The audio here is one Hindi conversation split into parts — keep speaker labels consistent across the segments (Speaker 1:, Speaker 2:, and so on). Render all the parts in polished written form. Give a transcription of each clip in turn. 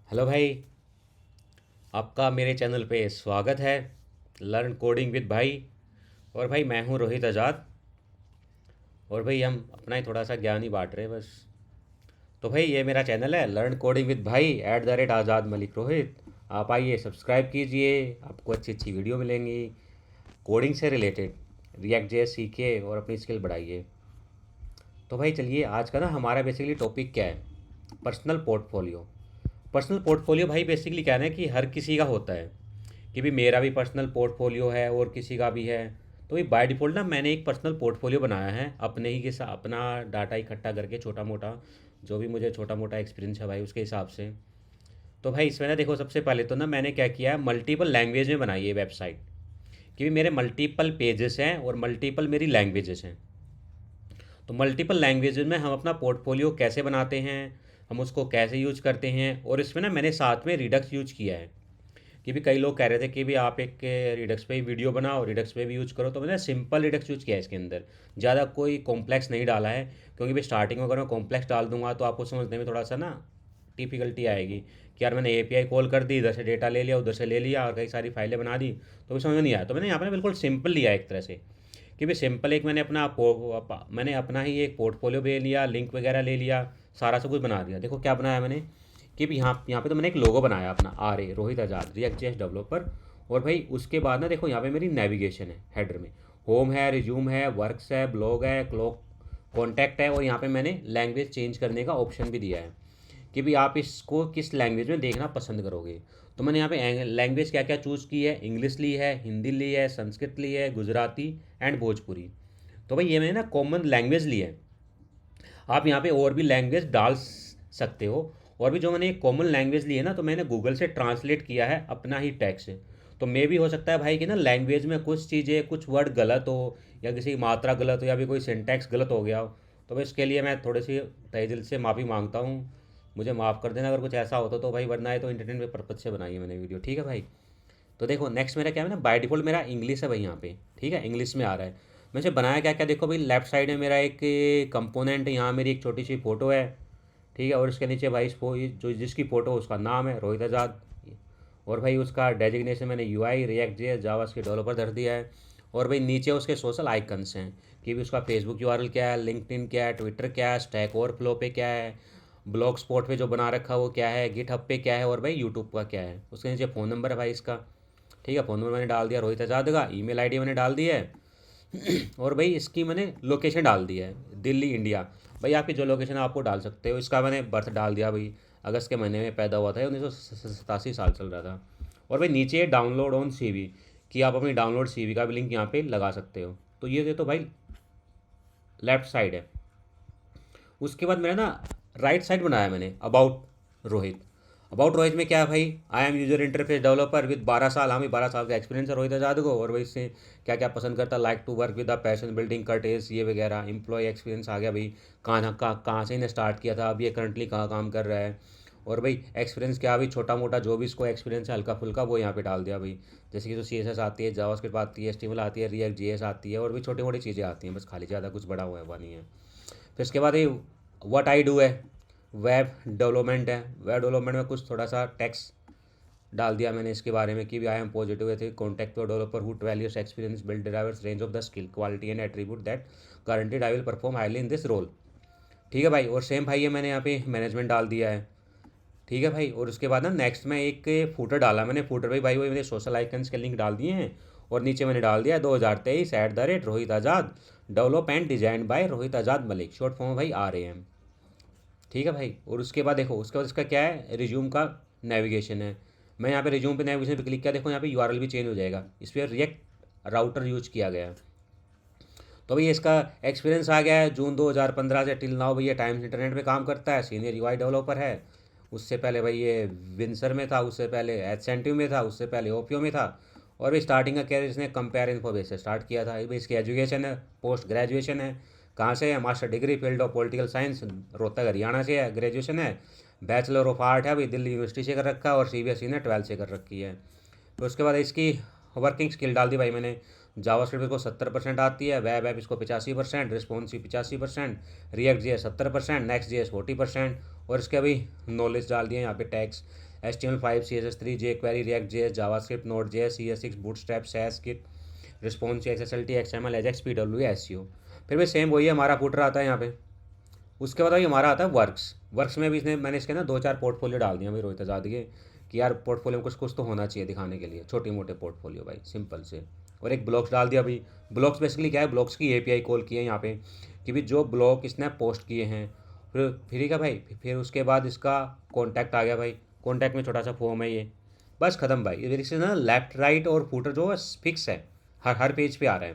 Speaker 1: हेलो भाई। आपका मेरे चैनल पे स्वागत है। लर्न कोडिंग विद भाई। और भाई मैं हूँ रोहित आज़ाद। और भाई हम अपना ही थोड़ा सा ज्ञान ही बांट रहे हैं बस। तो भाई ये मेरा चैनल है लर्न कोडिंग विद भाई @आज़ाद मलिक रोहित। आप आइए सब्सक्राइब कीजिए। आपको अच्छी अच्छी वीडियो मिलेंगी कोडिंग से रिलेटेड। रिएक्ट जे सीखिए और अपनी स्किल बढ़ाइए। तो भाई चलिए आज का ना हमारा बेसिकली टॉपिक क्या है। Personal portfolio. पर्सनल पोर्टफोलियो भाई बेसिकली क्या है ना कि हर किसी का होता है कि भी मेरा भी पर्सनल पोर्टफोलियो है और किसी का भी है। तो भाई बाय डिफ़ॉल्ट ना मैंने एक पर्सनल पोर्टफोलियो बनाया है अपने ही के साथ अपना डाटा इकट्ठा करके छोटा मोटा जो भी मुझे छोटा मोटा एक्सपीरियंस है भाई उसके हिसाब से। तो भाई इसमें ना देखो सबसे पहले तो ना मैंने क्या किया है मल्टीपल लैंग्वेज में बनाई है वेबसाइट। कि मेरे मल्टीपल पेजेस हैं और मल्टीपल मेरी लैंग्वेजेस हैं। तो मल्टीपल लैंग्वेजेस में हम अपना पोर्टफोलियो कैसे बनाते हैं, हम उसको कैसे यूज करते हैं। और इसमें ना मैंने साथ में रिडक्स यूज किया है कि भी कई लोग कह रहे थे कि भी आप एक रिडक्स पे ही वीडियो बनाओ रिडक्स पे भी यूज करो। तो मैंने सिंपल रिडक्स यूज किया है इसके अंदर। ज़्यादा कोई कॉम्प्लेक्स नहीं डाला है क्योंकि भी स्टार्टिंग में अगर मैं कॉम्प्लेक्स डाल दूंगा तो आपको समझने में थोड़ा सा ना डिफ़िकल्टी आएगी कि यार मैंने एपीआई कॉल कर दी, इधर से डेटा ले लिया उधर से ले लिया और कई सारी फाइलें बना दी तो भी समझ में नहीं आया। तो मैंने यहाँ पर बिल्कुल सिंपल लिया है एक तरह से कि भाई सिंपल एक मैंने अपना ही एक पोर्टफोलियो ले लिया, लिंक वगैरह ले लिया, सारा सब कुछ बना दिया। देखो क्या बनाया मैंने कि भी यहाँ पे तो मैंने एक लोगो बनाया अपना रोहित आज़ाद रिएक्ट जेएस डेवलपर। और भाई उसके बाद ना देखो यहाँ पे मेरी नेविगेशन है हेडर में। होम है, रिज्यूम है, वर्क्स है, ब्लॉग है, क्लॉक, कॉन्टैक्ट है। और यहाँ पे मैंने लैंग्वेज चेंज करने का ऑप्शन भी दिया है कि भी आप इसको किस लैंग्वेज में देखना पसंद करोगे। तो मैंने यहाँ पे लैंग्वेज क्या क्या चूज़ की है, इंग्लिश ली है, हिंदी ली है, संस्कृत ली है, गुजराती एंड भोजपुरी। तो भाई ये मैंने ना कॉमन लैंग्वेज ली है। आप यहाँ पे और भी लैंग्वेज डाल सकते हो। और भी जो मैंने एक कॉमन लैंग्वेज ली है ना तो मैंने गूगल से ट्रांसलेट किया है अपना ही टैक्स से। तो मे भी हो सकता है भाई कि ना लैंग्वेज में कुछ चीज़ें कुछ वर्ड गलत हो या किसी की मात्रा गलत हो या भी कोई सिंटैक्स गलत हो गया हो। तो भाई इसके लिए मैं थोड़ी सी तहे दिल से माफ़ी मांगता हूँ। मुझे माफ़ कर देना अगर कुछ ऐसा होता तो भाई, वरना है तो इंटरटेनमेंट पर्पज से बनाई है मैंने वीडियो, ठीक है भाई। तो देखो नेक्स्ट मेरा क्या है ना बाय डिफ़ॉल्ट मेरा इंग्लिश है भाई यहाँ पे, ठीक है इंग्लिश में आ रहा है। मैं इसे बनाया क्या क्या देखो भाई, लेफ्ट साइड में मेरा एक कंपोनेंट है, यहाँ मेरी एक छोटी सी फ़ोटो है, ठीक है। और उसके नीचे भाई जो जिसकी फ़ोटो उसका नाम है रोहित आज़ाद। और भाई उसका डेजिग्नेशन मैंने यूआई रिएक्ट जे जावा के डेवलपर धर दिया है। और भाई नीचे उसके सोशल आइकन्स हैं कि भी उसका फेसबुक यूआरएल क्या है, लिंक्डइन क्या है, ट्विटर क्या है, स्टैक ओवरफ्लो पे क्या है, ब्लॉग स्पॉट पे जो बना रखा वो क्या है, गिटहब पे क्या है, और भाई यूट्यूब का क्या है। उसके नीचे फ़ोन नंबर है भाई इसका, ठीक है। फ़ोन नंबर मैंने डाल दिया रोहित आज़ाद का, ईमेल आईडी मैंने डाल दी है। और भाई इसकी मैंने लोकेशन डाल दी है दिल्ली इंडिया। भाई आपकी जो लोकेशन आपको डाल सकते हो। इसका मैंने बर्थ डाल दिया भाई, अगस्त के महीने में पैदा हुआ था, 1987 साल चल रहा था। और भाई नीचे डाउनलोड ऑन सीवी कि आप अपनी डाउनलोड सीवी का भी लिंक यहाँ पे लगा सकते हो। तो ये तो भाई लेफ्ट साइड है। उसके बाद मेरा ना राइट साइड बनाया मैंने अबाउट रोहित। अबाउट रोहित में क्या है भाई, I am user interface developer with 12 साल, हमें 12 साल का एक्सपीरियंस है रोहित आज़ाद को। और भाई इससे क्या क्या पसंद करता, like to work with the passion building courtesy ये वगैरह। एम्प्लॉय एक्सपीरियंस आ गया भाई, कहाँ से इन्हें स्टार्ट किया था, अभी ये करंटली कहाँ काम कर रहा है। और भाई एक्सपीरियंस क्या भाई, छोटा मोटा जो भी इसको एक्सपीरियंस है हल्का फुल्का वो यहाँ पे डाल दिया भाई। जैसे कि तो CSS आती है, जावास्क्रिप्ट आती है, HTML आती है, रिएक्ट जेएस आती है, और भी छोटी मोटी चीज़ें आती हैं बस, खाली ज़्यादा कुछ बड़ा हुआ नहीं है। फिर इसके बाद ये व्हाट आई डू है, वेब डेवलपमेंट है। वेब डेवलपमेंट में कुछ थोड़ा सा टेक्स्ट डाल दिया मैंने इसके बारे में कि I am positive the contact developer who 12 years experience build drivers range of the skill quality and attribute that guaranteed I will perform highly in this role, ठीक है भाई। और सेम भाई ये मैंने यहाँ पे मैनेजमेंट डाल दिया है, ठीक है भाई। और उसके बाद ना नेक्स्ट में एक फूटर डाला मैंने। फूटर भाई भाई वही मैंने सोशल आइकन्स के लिंक डाल दिए हैं। और नीचे मैंने डाल दिया 2023 @Rohit Azad develop and design by Rohit Azad Malik, short form भाई RM, ठीक है भाई। और उसके बाद देखो उसके बाद इसका क्या है, रिज्यूम का नेविगेशन है। मैं यहाँ पे रिज्यूम पे नेविगेशन पे क्लिक किया, देखो यहाँ पे यूआरएल भी चेंज हो जाएगा, इस पर रिएक्ट राउटर यूज किया गया है। तो भैया इसका एक्सपीरियंस आ गया है जून 2015 से टिल नाउ भैया टाइम्स इंटरनेट पे काम करता है, सीनियर यूआई डेवलपर है। उससे पहले भाई ये विंसर में था, उससे पहले एसेंटिव में था, उससे पहले ओपियो में था। और भी स्टार्टिंग का कैरियर इसने कंपेयर इन्फोबेस से स्टार्ट किया था। भाई इसकी एजुकेशन है, पोस्ट ग्रेजुएशन है, कहाँ से है, master degree field of political science Rohtak Haryana से है, ग्रेजुएशन है। बैचलर ऑफ आर्ट है भाई दिल्ली यूनिवर्सिटी से कर रखा है, और CBSE ने 12 से कर रखी है। तो उसके बाद इसकी वर्किंग स्किल डाल दी भाई मैंने। जावास्क्रिप्ट इसको 70% आती है, वेब ऐप इसको 85%, responsive 85%, react JS 70%, next JS 40%। और इसके अभी नॉलेज डाल दिए यहाँ पे tax HTML5 CSS3 jQuery React JS JavaScript Node.js ES6 Bootstrap SAS Git Response SSLT XML Ajax PWA SEO। फिर भी सेम वही हमारा फुटर आता है यहाँ पे। उसके बाद भाई हमारा आता है वर्क्स में भी मैंने इसके ना 2-4 पोर्टफोलियो डाल दिया भाई रोहित आज़ाद के, कि यार पोर्टफोलियो में कुछ कुछ तो होना चाहिए दिखाने के लिए, छोटे मोटे पोर्टफोलियो भाई सिंपल से। और एक ब्लॉग्स डाल दिया भाई। ब्लॉग्स बेसिकली क्या है, ब्लॉग्स की API कॉल की है यहाँ पे, कि भी जो ब्लॉग इसने पोस्ट किए हैं फिर फ्री का भाई, फिर उसके बाद इसका कॉन्टैक्ट आ गया भाई। कॉन्टैक्ट में छोटा सा फॉर्म है ये, बस ख़त्म भाई। ये ना लेफ्ट राइट और फुटर जो है फिक्स है, हर पेज पे आ रहा है।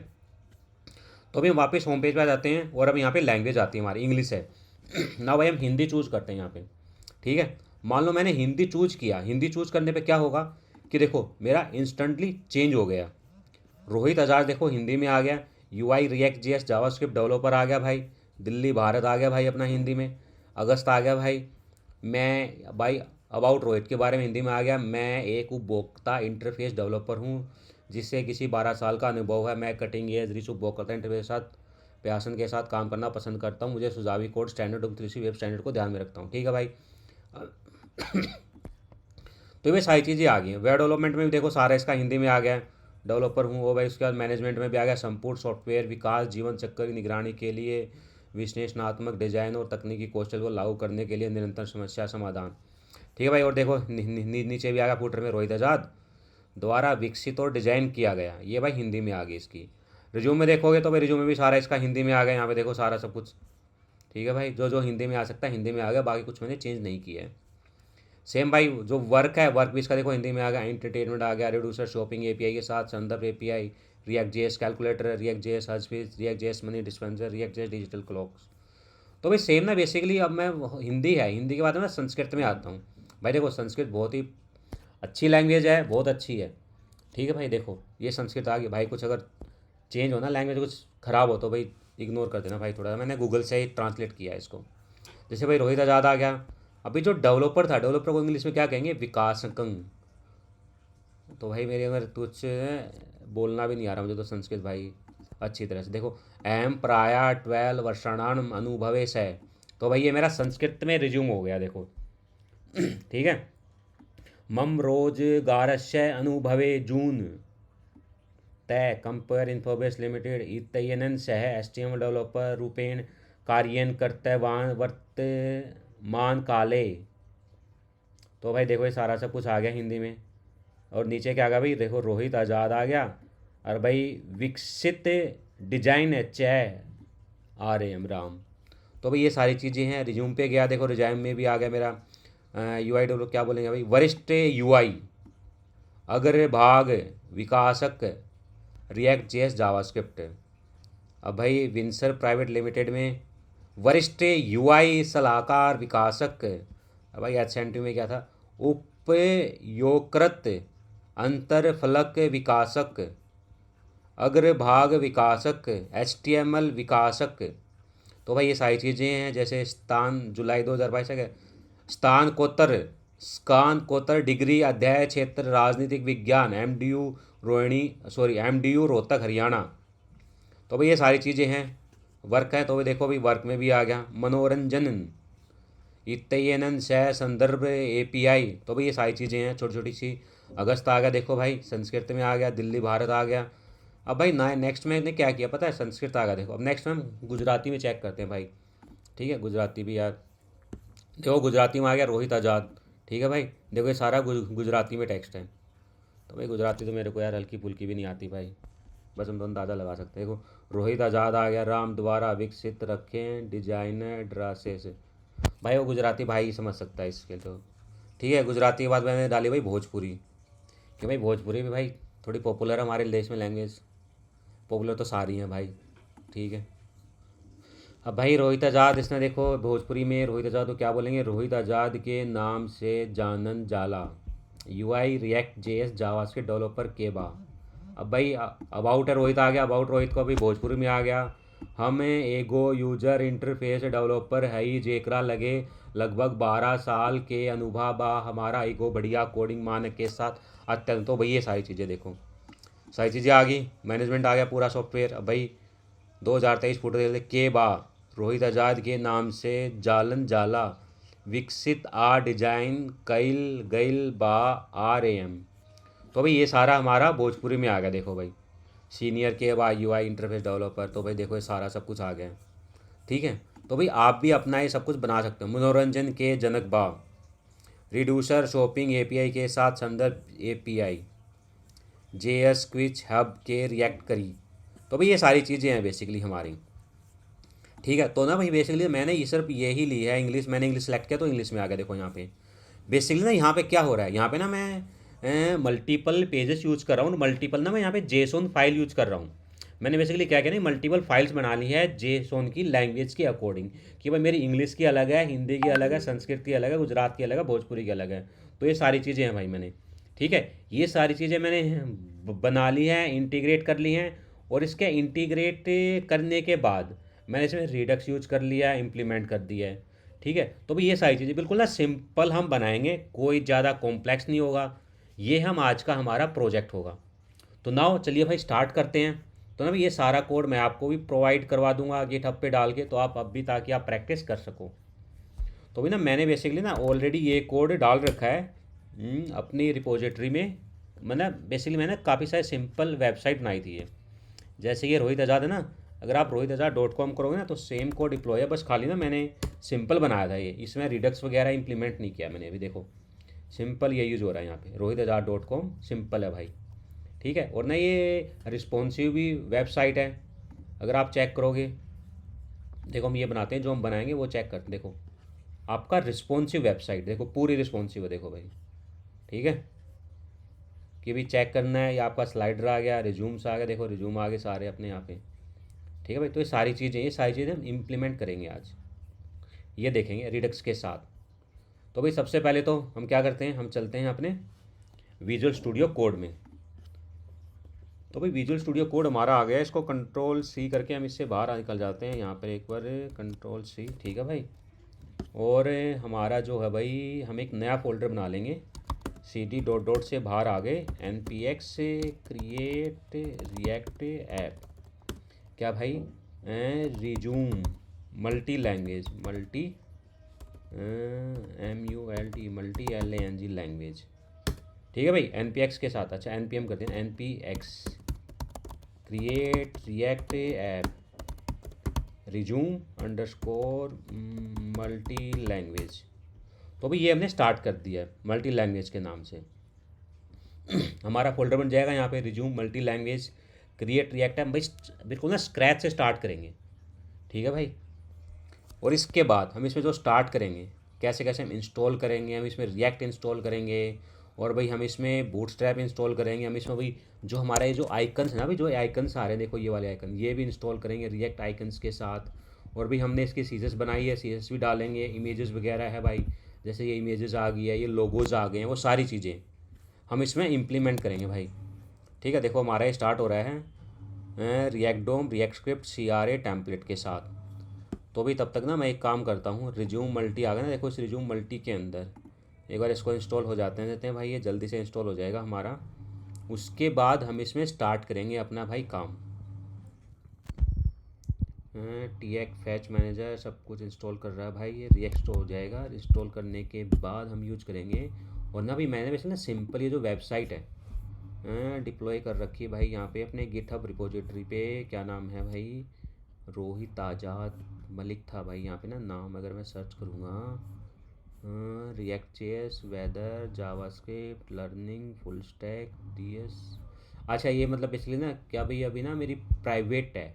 Speaker 1: तो अभी हम वापस होम पेज पे आ जाते हैं और अब यहाँ पे लैंग्वेज आती है हमारी, इंग्लिश है ना भाई। हम हिंदी चूज़ करते हैं यहाँ पे, ठीक है। मान लो मैंने हिंदी चूज़ किया, हिंदी चूज़ करने पे क्या होगा कि देखो मेरा इंस्टेंटली चेंज हो गया। रोहित आज़ाद देखो हिंदी में आ गया, UI React JS JavaScript developer आ गया भाई, दिल्ली भारत आ गया भाई अपना हिंदी में, अगस्त आ गया भाई। मैं भाई अबाउट रोहित के बारे में हिंदी में आ गया, मैं एक उपभोक्ता इंटरफेस डेवलपर हूँ जिससे किसी 12 साल का अनुभव है। मैं कटिंग एज रिच उपभोक्ता इंटरफेस के साथ प्यासन के साथ काम करना पसंद करता हूँ। मुझे सुझावी कोड स्टैंडर्ड और वेब स्टैंडर्ड को ध्यान में रखता हूँ, ठीक है भाई। तो ये सारी चीज़ें आ गई हैं। वेब डेवलपमेंट में भी देखो सारा इसका हिंदी में आ गया है, डेवलपर हूँ वो भाई। उसके बाद मैनेजमेंट में भी आ गया, संपूर्ण सॉफ्टवेयर विकास जीवन चक्र की निगरानी के लिए विश्लेषणात्मक डिजाइन और तकनीकी कौशल को लागू करने के लिए निरंतर समस्या समाधान, ठीक है भाई। और देखो नीचे भी आ गया फुटर में, रोहित आज़ाद द्वारा विकसित और डिजाइन किया गया, ये भाई हिंदी में आ गई इसकी। रिज्यूम में देखोगे तो भाई रिज्यूम में भी सारा इसका हिंदी में आ गया, यहाँ पे देखो सारा सब कुछ, ठीक है भाई। जो जो हिंदी में आ सकता है हिंदी में आ गया, बाकी कुछ मैंने चेंज नहीं किया है। सेम भाई जो वर्क है, वर्क भी इसका देखो हिंदी में आ गया, एंटरटेनमेंट आ गया, रिड्यूसर शॉपिंग API के साथ संदर्भ API React JS calculator React JS हर space React JS money dispenser React JS digital clocks. तो भाई सेम ना बेसिकली। अब मैं हिंदी है, हिंदी के बाद मैं संस्कृत में आता हूँ भाई। देखो संस्कृत बहुत ही अच्छी लैंग्वेज है, बहुत अच्छी है, ठीक है भाई। देखो ये संस्कृत आ गई भाई, कुछ अगर चेंज हो ना लैंग्वेज कुछ ख़राब हो तो भाई इग्नोर कर देना भाई थोड़ा। मैंने गूगल से ही ट्रांसलेट किया है इसको। जैसे भाई रोहित आज़ाद आ गया। अभी जो डेवलपर था, डेवलपर को इंग्लिश में क्या कहेंगे, विकासकंग। तो भाई मेरे अगर कुछ बोलना भी नहीं आ रहा मुझे तो संस्कृत भाई अच्छी तरह से। देखो एम प्राय 12 वर्षाणाम अनुभवेश है, तो भाई ये मेरा संस्कृत में रिज्यूम हो गया देखो, ठीक है। मम रोजगारस्य अनुभवे जून तय कंपेयर इन्फोबेस लिमिटेड इत्यनेन सह HTML डेवलपर रूपेण कार्यन कर्तव्यान वर्तमान काले। तो भाई देखो ये सारा सब कुछ आ गया हिंदी में। और नीचे क्या आ गया भाई, देखो रोहित आज़ाद आ गया, और भाई विकसित डिजाइन चय RM राम। तो भाई ये सारी चीज़ें हैं। रिज्यूम पे गया, देखो रिज्यूम में भी आ गया मेरा UI डेवलप, क्या बोलेंगे भाई, वरिष्ठ UI अग्रभाग विकासक React JS जावास्क्रिप्ट। अब भाई विंसर प्राइवेट लिमिटेड में वरिष्ठ UI सलाहकार विकासक। अब भाई HNT में क्या था, उपयोगकृत अंतरफलक विकासक अग्रभाग विकासक HTML विकासक। तो भाई ये सारी चीज़ें हैं। जैसे स्थान जुलाई 2022 है, स्नातकोत्तर डिग्री अध्याय क्षेत्र राजनीतिक विज्ञान MDU रोहतक हरियाणा। तो भाई ये सारी चीज़ें हैं। वर्क है तो भाई देखो भाई वर्क में भी आ गया, मनोरंजन इत्यनन सह संदर्भ API। तो भाई ये सारी चीज़ें हैं छोटी छोटी सी। अगस्त आ गया, देखो भाई संस्कृत में आ गया, दिल्ली भारत आ गया। अब भाई ना नेक्स्ट में ने क्या किया पता है, संस्कृत आ गया देखो। अब नेक्स्ट में हम गुजराती में चेक करते हैं भाई, ठीक है। गुजराती भी यार देखो, गुजराती में आ गया रोहित आज़ाद, ठीक है भाई। देखो ये सारा गुजराती में टेक्स्ट है। तो भाई गुजराती तो मेरे को यार हल्की फुल्की भी नहीं आती भाई, बस हम तो अंदाज़ा लगा सकते हैं। देखो रोहित आज़ाद आ गया, राम द्वारा विकसित रखें डिजाइनर ड्रासेस। भाई वो गुजराती भाई ही समझ सकता है इसके तो, ठीक है। गुजराती के बाद मैंने डाली भाई भोजपुरी, कि भाई भोजपुरी भी भाई थोड़ी पॉपुलर है हमारे देश में लैंग्वेज। पॉपुलर तो सारी हैं भाई, ठीक है। अब भाई रोहित आज़ाद इसने देखो भोजपुरी में रोहित आज़ाद तो क्या बोलेंगे, रोहित आज़ाद के नाम से जानन जाला UI React JS JavaScript developer के बा। अब भाई अबाउट है रोहित आ गया, अबाउट रोहित को अभी भोजपुरी में आ गया। हम एगो यूजर इंटरफेस डेवलपर है ही जेकरा लगे लगभग 12 साल के अनुभव बा, हमारा एगो बढ़िया कोडिंग मानक के साथ अत्यंत। तो भाई ये सारी चीज़ें देखो, सारी चीज़ें आ गई। मैनेजमेंट आ गया पूरा सॉफ्टवेयर। अब भाई 2023 फोटो दे के बा रोहित आज़ाद के नाम से जालन जाला विकसित आ डिजाइन कइल गइल बा RAM। तो भाई ये सारा हमारा भोजपुरी में आ गया। देखो भाई सीनियर के बाद UI इंटरफेस डेवलपर, तो भाई देखो ये सारा सब कुछ आ गया है। ठीक है, तो भाई आप भी अपना ये सब कुछ बना सकते हो। मनोरंजन के जनक बा, रिड्यूसर शॉपिंग API के साथ संदर्भ API, JS क्विच हब के रिएक्ट करी। तो भाई ये सारी चीज़ें हैं बेसिकली हमारी। ठीक है, तो ना भाई बेसिकली मैंने ये सिर्फ यही ली है इंग्लिश, मैंने इंग्लिश सेलेक्ट किया तो इंग्लिश में आ गया। देखो यहाँ पे बेसिकली ना यहाँ पे क्या हो रहा है, यहाँ पे ना मैं मल्टीपल पेजेस यूज़ कर रहा हूँ, मल्टीपल ना मैं यहाँ पे जेसोन फाइल यूज़ कर रहा हूँ। मैंने बेसिकली क्या किया ना, मल्टीपल फाइल्स बना ली है जेसोन की लैंग्वेज के अकॉर्डिंग, कि भाई मेरी इंग्लिश की अलग है, हिंदी की अलग है, संस्कृत की अलग है, गुजरात की अलग है, भोजपुरी की अलग है। तो ये सारी चीज़ें हैं भाई मैंने। ठीक है, ये सारी चीज़ें मैंने बना ली हैं, इंटीग्रेट कर ली हैं। और इसके इंटीग्रेट करने के बाद मैंने इसमें रिडक्स यूज कर लिया, इम्प्लीमेंट कर दिया है। ठीक है, तो भाई ये सारी चीज़ें बिल्कुल ना सिंपल हम बनाएंगे, कोई ज़्यादा कॉम्प्लेक्स नहीं होगा। ये हम आज का हमारा प्रोजेक्ट होगा। तो नाउ चलिए भाई स्टार्ट करते हैं। तो ना भाई ये सारा कोड मैं आपको भी प्रोवाइड करवा दूंगा गिटहब पे डाल के, तो आप अब भी, ताकि आप प्रैक्टिस कर सको। तो भाई ना मैंने बेसिकली ना ऑलरेडी ये कोड डाल रखा है अपनी रिपोजिटरी में। मैंने काफ़ी सारे सिंपल वेबसाइट बनाई थी ये, जैसे ये रोहित आज़ाद है ना। अगर आप rohitazaad.com करोगे ना तो सेम कोड डिप्लॉय है, बस खाली ना मैंने सिंपल बनाया था ये, इसमें रिडक्स वगैरह इंप्लीमेंट नहीं किया मैंने। अभी देखो सिंपल ये यूज़ हो रहा है यहाँ पे, rohitazaad.com सिंपल है भाई। ठीक है, और ना ये रिस्पॉन्सिव भी वेबसाइट है। अगर आप चेक करोगे, देखो हम ये बनाते हैं, जो हम बनाएंगे वो चेक करते हैं। देखो आपका रिस्पॉन्सिव वेबसाइट, देखो पूरी रिस्पॉन्सिव है, देखो भाई। ठीक है, कि भी चेक करना है, या आपका स्लाइडर आ गया, रिज्यूम्स आ गया, देखो रिज्यूम आ गए सारे अपने यहाँ पे। ठीक है भाई, तो ये सारी चीज़ें हम इम्प्लीमेंट करेंगे आज, ये देखेंगे रिडक्स के साथ। तो भाई सबसे पहले तो हम क्या करते हैं, हम चलते हैं अपने विजुअल स्टूडियो कोड में। तो भाई विजुअल स्टूडियो कोड हमारा आ गया है, इसको Ctrl+C करके हम इससे बाहर निकल जाते हैं। यहाँ पर एक बार Ctrl+C, ठीक है भाई। और हमारा जो है भाई, हम एक नया फोल्डर बना लेंगे, cd ... से बाहर आ गए, npx से क्रिएट रिएक्ट ऐप, क्या भाई, resume multi language, multi LANG language. ठीक है भाई, npx के साथ, अच्छा npm करते हैं, npx create react app resume underscore multi language. तो भाई ये हमने स्टार्ट कर दिया है मल्टी लैंग्वेज के नाम से। हमारा फोल्डर बन जाएगा यहाँ पे, resume multi language create react है। हम भाई बिल्कुल ना स्क्रैच से स्टार्ट करेंगे। ठीक है भाई, और इसके बाद हम इसमें जो स्टार्ट करेंगे, कैसे कैसे हम इंस्टॉल करेंगे, हम इसमें रिएक्ट इंस्टॉल करेंगे, और भाई हम इसमें बूटस्ट्रैप इंस्टॉल करेंगे। हम इसमें भाई जो हमारे ये जो आइकन्स है ना, भाई जो आइकन्स आ रहे हैं, देखो ये वाले आइकन, ये भी इंस्टॉल करेंगे रिएक्ट आइकन्स के साथ। और भी हमने इसकी सीजेस बनाई है, सीजेस भी डालेंगे, इमेजेस वगैरह है भाई, जैसे ये इमेजेस आ गई है, ये लोगोज आ गए हैं, वो सारी चीज़ें हम इसमें इम्प्लीमेंट करेंगे भाई। ठीक है, देखो हमारा ये स्टार्ट हो रहा है रिएक्ट डोम रिएक्ट स्क्रिप्ट CRA टेम्पलेट के साथ। तो भी तब तक ना मैं एक काम करता हूँ, रिज्यूम मल्टी आ गया ना, देखो इस रिज्यूम मल्टी के अंदर एक बार इसको इंस्टॉल हो जाते हैं, देते हैं भाई, ये जल्दी से इंस्टॉल हो जाएगा हमारा। उसके बाद हम इसमें स्टार्ट करेंगे अपना भाई काम। TX फैच मैनेजर सब कुछ इंस्टॉल कर रहा है भाई, ये रिएक्ट हो जाएगा। इंस्टॉल करने के बाद हम यूज करेंगे। और ना भाई मैंने वैसे ना सिंपल ये जो वेबसाइट है डिप्लॉय कर रखी है भाई यहाँ पे अपने गिटहब रिपोजिटरी पे। क्या नाम है भाई, रोहित आज़ाद मलिक था भाई यहाँ पे ना नाम। अगर मैं सर्च करूँगा React.js whether JavaScript learning full stack DS। अच्छा ये मतलब बेसिकली ना क्या भाई, अभी ना मेरी प्राइवेट है,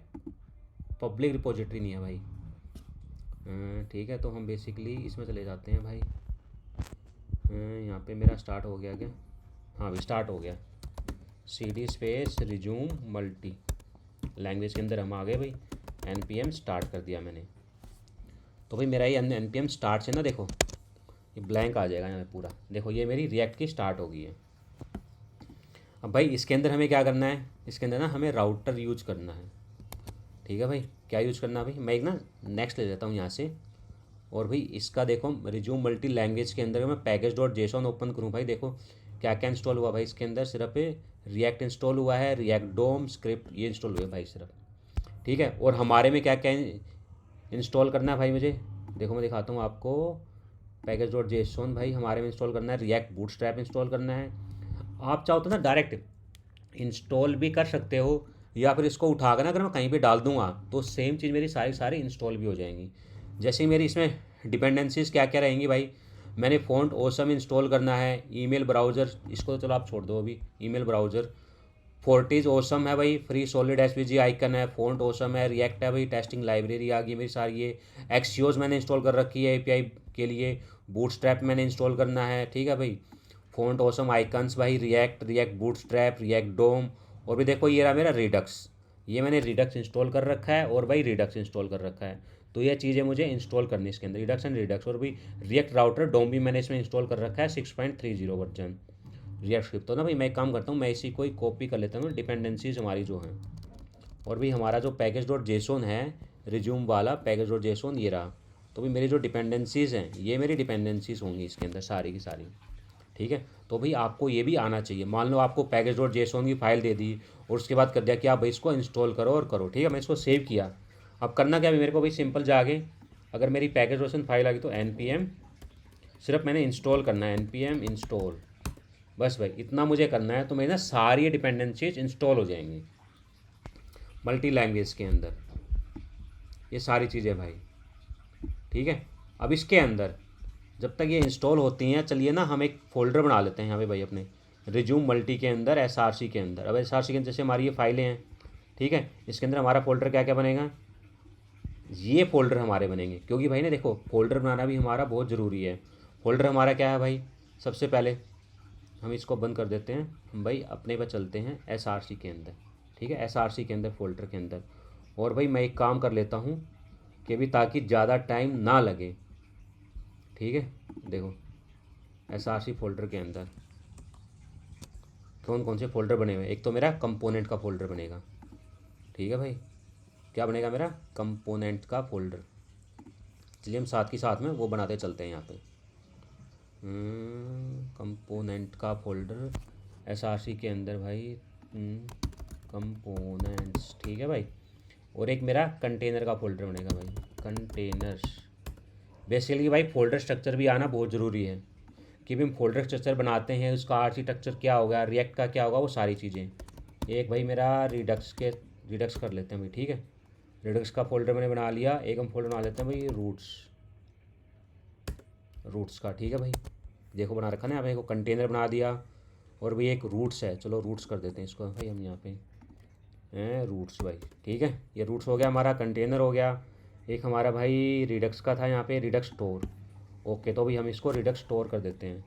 Speaker 1: पब्लिक रिपोजिटरी नहीं है भाई। ठीक है, तो हम बेसिकली इसमें चले जाते हैं भाई। यहाँ पे मेरा स्टार्ट हो गया क्या, हाँ भाई स्टार्ट हो गया। CD space resume multi language के अंदर हम आ गए भाई, npm स्टार्ट कर दिया मैंने। तो भाई मेरा ये npm स्टार्ट से ना देखो ये ब्लैंक आ जाएगा यहाँ पे पूरा। देखो ये मेरी रिएक्ट की स्टार्ट हो गई है। अब भाई इसके अंदर हमें क्या करना है, इसके अंदर ना हमें राउटर यूज करना है। ठीक है भाई, क्या यूज़ करना है भाई, मैं एक ना नेक्स्ट ले लेता हूँ यहाँ से। और भाई इसका देखो रिज्यूम मल्टी लैंग्वेज के अंदर मैं package.json ओपन करूँ भाई, देखो क्या क्या इंस्टॉल हुआ भाई इसके अंदर। सिर्फ रिएक्ट इंस्टॉल हुआ है, रिएक्ट डोम स्क्रिप्ट ये इंस्टॉल हुए भाई सिर्फ। ठीक है, और हमारे में क्या क्या इंस्टॉल करना है भाई मुझे, देखो मैं दिखाता हूँ आपको। पैकेज डॉट जेसोन भाई हमारे में इंस्टॉल करना है, रिएक्ट बूटस्ट्रैप इंस्टॉल करना है। आप चाहो तो ना डायरेक्ट इंस्टॉल भी कर सकते हो, या फिर इसको उठा कर ना अगर मैं कहीं पे डाल दूंगा तो सेम चीज़ मेरी सारी सारी इंस्टॉल भी हो जाएंगी। जैसे मेरी इसमें डिपेंडेंसीज क्या क्या रहेंगी भाई, मैंने फ़ॉन्ट ओसम इंस्टॉल करना है, ईमेल ब्राउज़र, इसको तो चलो आप छोड़ दो अभी, ईमेल ब्राउज़र, फोर्टिज ओसम है भाई, फ्री सॉलिड एसवीजी आइकन है, फ़ॉन्ट ओसम है, रिएक्ट है भाई, टेस्टिंग लाइब्रेरी आ गई मेरी सारी, ये एक्सियोज मैंने इंस्टॉल कर रखी है एपीआई के लिए, बूटस्ट्रैप मैंने इंस्टॉल करना है, ठीक है भाई, फ़ॉन्ट ओसम आइकन्स भाई, रिएक्ट बूटस्ट्रैप, रिएक्ट डोम, और भी देखो ये रहा मेरा रिडक्स, ये मैंने रिडक्स इंस्टॉल कर रखा है और भाई रिडक्स इंस्टॉल कर रखा है। तो ये चीज़ें मुझे इंस्टॉल करनी है इसके अंदर, रिडक्स एंड रिडक्स, और भी रिएक्ट राउटर डोम भी मैंने इसमें इंस्टॉल कर रखा है 6.30 वर्जन रिएक्ट स्क्रिप्ट। तो ना भाई मैं एक काम करता हूँ, मैं इसी को ही कॉपी कर लेता हूँ डिपेंडेंसीज हमारी जो हैं, और भी हमारा जो पैकेज डॉट जेसोन है रिज्यूम वाला पैकेज डॉट जेसोन ये रहा। तो भी मेरी जो डिपेंडेंसीज़ हैं ये मेरी डिपेंडेंसीज़ होंगी इसके अंदर सारी की सारी, ठीक है। तो भाई आपको ये भी आना चाहिए, मान लो आपको पैकेज डॉट जेसोन की फाइल दे दी और उसके बाद कर दिया कि आप भाई इसको इंस्टॉल करो और करो, ठीक है, मैं इसको सेव किया। अब करना क्या है मेरे को भाई, सिंपल जाके अगर मेरी पैकेज डॉट फाइल आ गई तो npm, सिर्फ मैंने इंस्टॉल करना है npm इंस्टॉल, बस भाई इतना मुझे करना है, तो मेरी ना सारी डिपेंडेंसीज इंस्टॉल हो जाएंगी मल्टी लैंग्वेज के अंदर, ये सारी चीज़ें भाई, ठीक है। अब इसके अंदर जब तक ये इंस्टॉल होती हैं, चलिए ना हम एक फ़ोल्डर बना लेते हैं यहाँ पे भाई अपने रिज्यूम मल्टी के अंदर, एसआरसी के अंदर। अब एसआरसी के अंदर जैसे हमारी ये फाइलें हैं, ठीक है, इसके अंदर हमारा फ़ोल्डर क्या क्या बनेगा, ये फ़ोल्डर हमारे बनेंगे, क्योंकि भाई ना देखो फ़ोल्डर बनाना भी हमारा बहुत ज़रूरी है। फ़ोल्डर हमारा क्या है भाई, सबसे पहले हम इसको बंद कर देते हैं, हम भाई अपने पर चलते हैं एसआरसी के अंदर, ठीक है, एसआरसी के अंदर फ़ोल्डर के अंदर। और भाई मैं एक काम कर लेता हूँ कि भी ताकि ज़्यादा टाइम ना लगे, ठीक है, देखो एसआरसी फ़ोल्डर के अंदर कौन कौन से फ़ोल्डर बने हुए हैं, एक तो मेरा कंपोनेंट का फ़ोल्डर बनेगा, ठीक है भाई, क्या बनेगा मेरा कंपोनेंट का फ़ोल्डर। चलिए हम साथ के साथ में वो बनाते चलते हैं यहाँ पे, कंपोनेंट का फ़ोल्डर एसआरसी के अंदर भाई, कंपोनेंट्स, ठीक है भाई। और एक मेरा कंटेनर का फ़ोल्डर बनेगा भाई, कंटेनर्स। बेसिकली भाई फ़ोल्डर स्ट्रक्चर भी आना बहुत ज़रूरी है, कि भी हम फ़ोल्डर स्ट्रक्चर बनाते हैं उसका आर्किटेक्चर क्या होगा, रिएक्ट का क्या होगा, वो सारी चीज़ें। एक भाई मेरा रिडक्स कर लेते हैं भाई, ठीक है, रिडक्स का फ़ोल्डर मैंने बना लिया। एक हम फ़ोल्डर बना लेते हैं भाई रूट्स का, ठीक है भाई, देखो बना रखा ना यहाँ पे, एक कंटेनर बना दिया, और भाई एक रूट्स है, चलो रूट्स कर देते हैं इसको भाई हम यहाँ पे हैं रूट्स भाई, ठीक है, ये रूट्स हो गया हमारा, कंटेनर हो गया। एक हमारा भाई रिडक्स का था यहाँ पे, रिडक्स स्टोर, ओके, तो भाई हम इसको रिडक्स स्टोर कर देते हैं,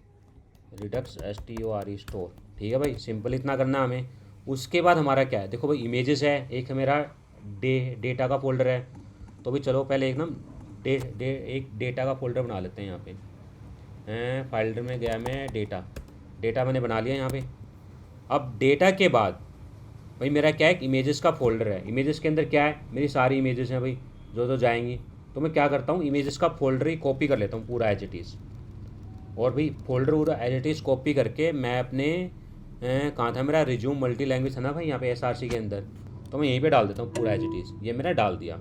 Speaker 1: रिडक्स STORE स्टोर, ठीक है भाई, सिंपल इतना करना हमें। उसके बाद हमारा क्या है, देखो भाई इमेजेस है, एक मेरा डेटा का फ़ोल्डर है, तो भाई चलो पहले एक ना एक डेटा का फ़ोल्डर बना लेते हैं यहाँ पे, फाइल्डर में गया मैं, डेटा मैंने बना लिया यहाँ पे। अब डेटा के बाद भाई मेरा क्या है, एक इमेजेस का फ़ोल्डर है, इमेजेस के अंदर क्या है, मेरी सारी इमेजेस हैं भाई जो जाएंगी। तो मैं क्या करता हूँ, इमेजेस का फ़ोल्डर ही कॉपी कर लेता हूँ पूरा एज इट इज़, और भाई फ़ोल्डर पूरा एज इट इज़ कॉपी करके मैं अपने कहाँ था मेरा रिज्यूम मल्टी लैंग्वेज था ना भाई यहाँ पे एसआरसी के अंदर, तो मैं यहीं पे डाल देता हूँ पूरा एज इट इज़, ये मैंने डाल दिया।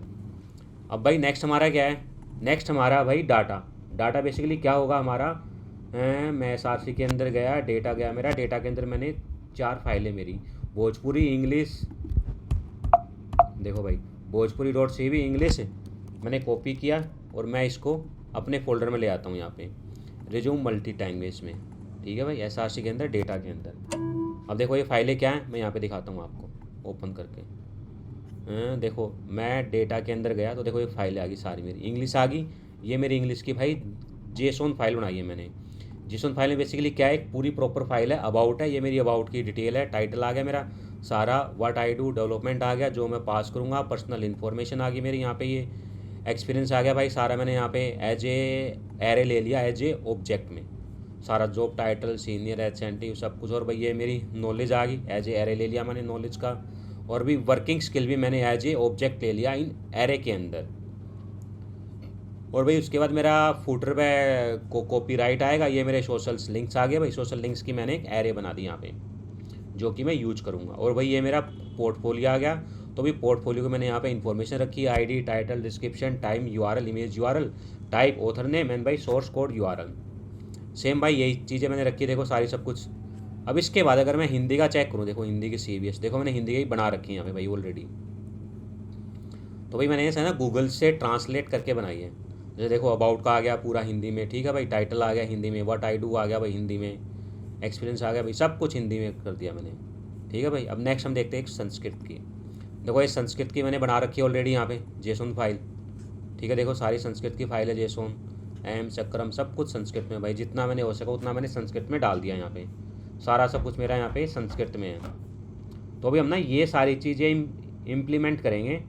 Speaker 1: अब भाई नेक्स्ट हमारा क्या है, नेक्स्ट हमारा भाई डाटा बेसिकली क्या होगा हमारा, मैं एसआरसी के अंदर गया, डेटा गया मेरा, डेटा के अंदर मैंने 4 फाइलें मेरी, भोजपुरी इंग्लिश, देखो भाई भोजपुरी .cv इंग्लिश मैंने कॉपी किया, और मैं इसको अपने फ़ोल्डर में ले आता हूँ यहाँ पे रिज्यूम मल्टी लैंग्वेज में, ठीक है भाई, एसआरसी के अंदर डेटा के अंदर। अब देखो ये फाइलें क्या हैं, मैं यहाँ पे दिखाता हूँ आपको ओपन करके, देखो मैं डेटा के अंदर गया तो देखो ये फाइलें आ गई सारी मेरी, इंग्लिश आ गई, ये मेरी इंग्लिश की भाई जेसोन फाइल बनाई है मैंने। जेसोन फाइल में बेसिकली क्या है, एक पूरी प्रॉपर फाइल है, अबाउट है, ये मेरी अबाउट की डिटेल है, टाइटल आ गया मेरा सारा, व्हाट आई डू डेवलपमेंट आ गया जो मैं पास करूँगा, पर्सनल इन्फॉर्मेशन आ गई मेरी यहाँ पे, ये एक्सपीरियंस आ गया भाई सारा, मैंने यहाँ पे एज ए एरे ले लिया, एज ए ऑब्जेक्ट में सारा, जॉब टाइटल सीनियर HNT सब कुछ, और भाई ये मेरी नॉलेज आ गई, एज ए एरे ले लिया मैंने नॉलेज का, और भी वर्किंग स्किल भी मैंने एज ए ऑब्जेक्ट ले लिया इन एरे के अंदर। और भाई उसके बाद मेरा फुटर पे कॉपीराइट आएगा, ये मेरे सोशल लिंक्स आ गए भाई, सोशल लिंक्स की मैंने एक एरे बना दी यहाँ पे जो कि मैं यूज करूँगा। और भाई ये मेरा पोर्टफोलियो आ गया, तो भी पोर्टफोलियो को मैंने यहाँ पे इन्फॉर्मेशन रखी है, ID, title, description, time, URL, image URL, type, author name and भाई सोर्स कोड यूआरएल। सेम भाई यही चीज़ें मैंने रखी, देखो सारी सब कुछ। अब इसके बाद अगर मैं हिंदी का चेक करूँ, देखो हिंदी की सीबीएस, देखो मैंने हिंदी की ही बना रखी है यहाँ पे भाई ऑलरेडी। तो भाई मैंने ऐसा ना गूगल से ट्रांसलेट करके बनाई है। जैसे देखो अबाउट का आ गया पूरा हिंदी में, ठीक है भाई, टाइटल आ गया हिंदी में, व्हाट आई डू आ गया भाई हिंदी में, एक्सपीरियंस आ गया भाई, सब कुछ हिंदी में कर दिया मैंने, ठीक है भाई। अब नेक्स्ट हम देखते हैं एक संस्कृत की। देखो ये संस्कृत की मैंने बना रखी है ऑलरेडी यहाँ पे जेसोन फाइल, ठीक है। देखो सारी संस्कृत की फाइल है, जेसोन, एम, चक्रम, सब कुछ संस्कृत में भाई, जितना मैंने हो सका उतना मैंने संस्कृत में डाल दिया यहाँ पे, सारा सब कुछ मेरा यहाँ पे संस्कृत में है। तो अभी हम ना ये सारी चीज़ें इम्प्लीमेंट करेंगे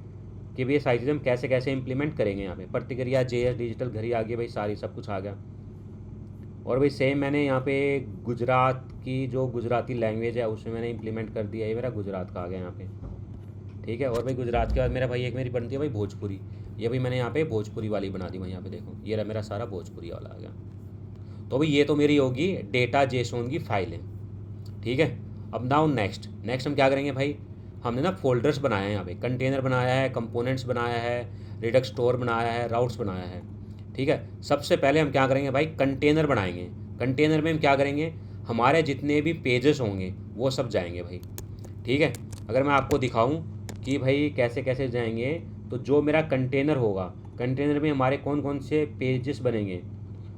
Speaker 1: कि भाई ये सारी चीज़ें हम कैसे कैसे इम्प्लीमेंट करेंगे यहाँ पे। प्रतिक्रिया, जेएस डिजिटल घड़ी आ गई भाई, सारी सब कुछ आ गया। और भाई सेम मैंने यहाँ पे गुजरात की जो गुजराती लैंग्वेज है उसमें मैंने इम्प्लीमेंट कर दिया, ये मेरा गुजरात का आ गया यहाँ पे, ठीक है। और भाई गुजरात के बाद मेरा भाई एक मेरी बनती है भाई भोजपुरी, ये भाई मैंने यहाँ पे भोजपुरी वाली बना दी भाई, यहाँ पे देखो ये रहा मेरा सारा भोजपुरी वाला आ गया। तो भाई ये तो मेरी होगी डेटा जेसोन की फाइल है, ठीक है। अब नाउ नेक्स्ट हम क्या करेंगे भाई, हमने ना फोल्डर्स बनाया है यहाँ पे, कंटेनर बनाया है, कंपोनेंट्स बनाया है, रिडक्स स्टोर बनाया है, राउट्स बनाया है, ठीक है। सबसे पहले हम क्या करेंगे भाई, कंटेनर बनाएंगे। कंटेनर में हम क्या करेंगे, हमारे जितने भी पेजेस होंगे वो सब जाएंगे भाई, ठीक है। अगर मैं आपको दिखाऊं कि भाई कैसे कैसे जाएंगे, तो जो मेरा कंटेनर होगा, कंटेनर में हमारे कौन कौन से पेजेस बनेंगे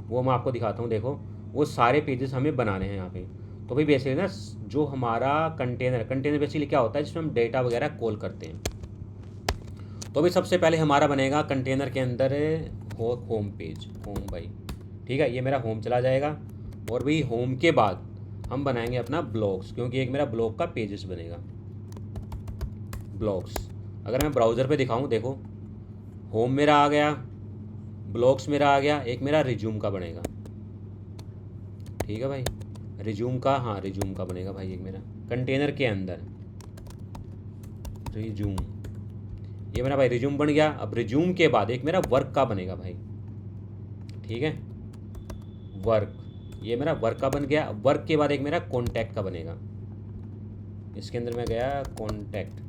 Speaker 1: वो मैं आपको दिखाता हूँ। देखो वो सारे पेजेस हमें बनाने हैं यहाँ पे। तो भाई बेसिकली ना जो हमारा कंटेनर बेसिकली क्या होता है, जिसमें हम डेटा वगैरह कॉल करते हैं। तो भाई सबसे पहले हमारा बनेगा कंटेनर के अंदर होम पेज, होम भाई, ठीक है, ये मेरा होम चला जाएगा। और भाई होम के बाद हम बनाएंगे अपना ब्लॉग्स, क्योंकि एक मेरा ब्लॉग का पेजेस बनेगा, ब्लॉग्स। अगर मैं ब्राउज़र पे दिखाऊं, देखो होम मेरा आ गया, ब्लॉग्स मेरा आ गया, एक मेरा रिज्यूम का बनेगा, ठीक है भाई, रिज्यूम का, हाँ रिज्यूम का बनेगा भाई एक मेरा कंटेनर के अंदर रिज्यूम, ये मेरा भाई रिज्यूम बन गया। अब रिज्यूम के बाद एक मेरा वर्क का बनेगा भाई, ठीक है, वर्क, ये मेरा वर्क का बन गया। वर्क के बाद एक मेरा कॉन्टैक्ट का बनेगा, इसके अंदर मैं गया कॉन्टैक्ट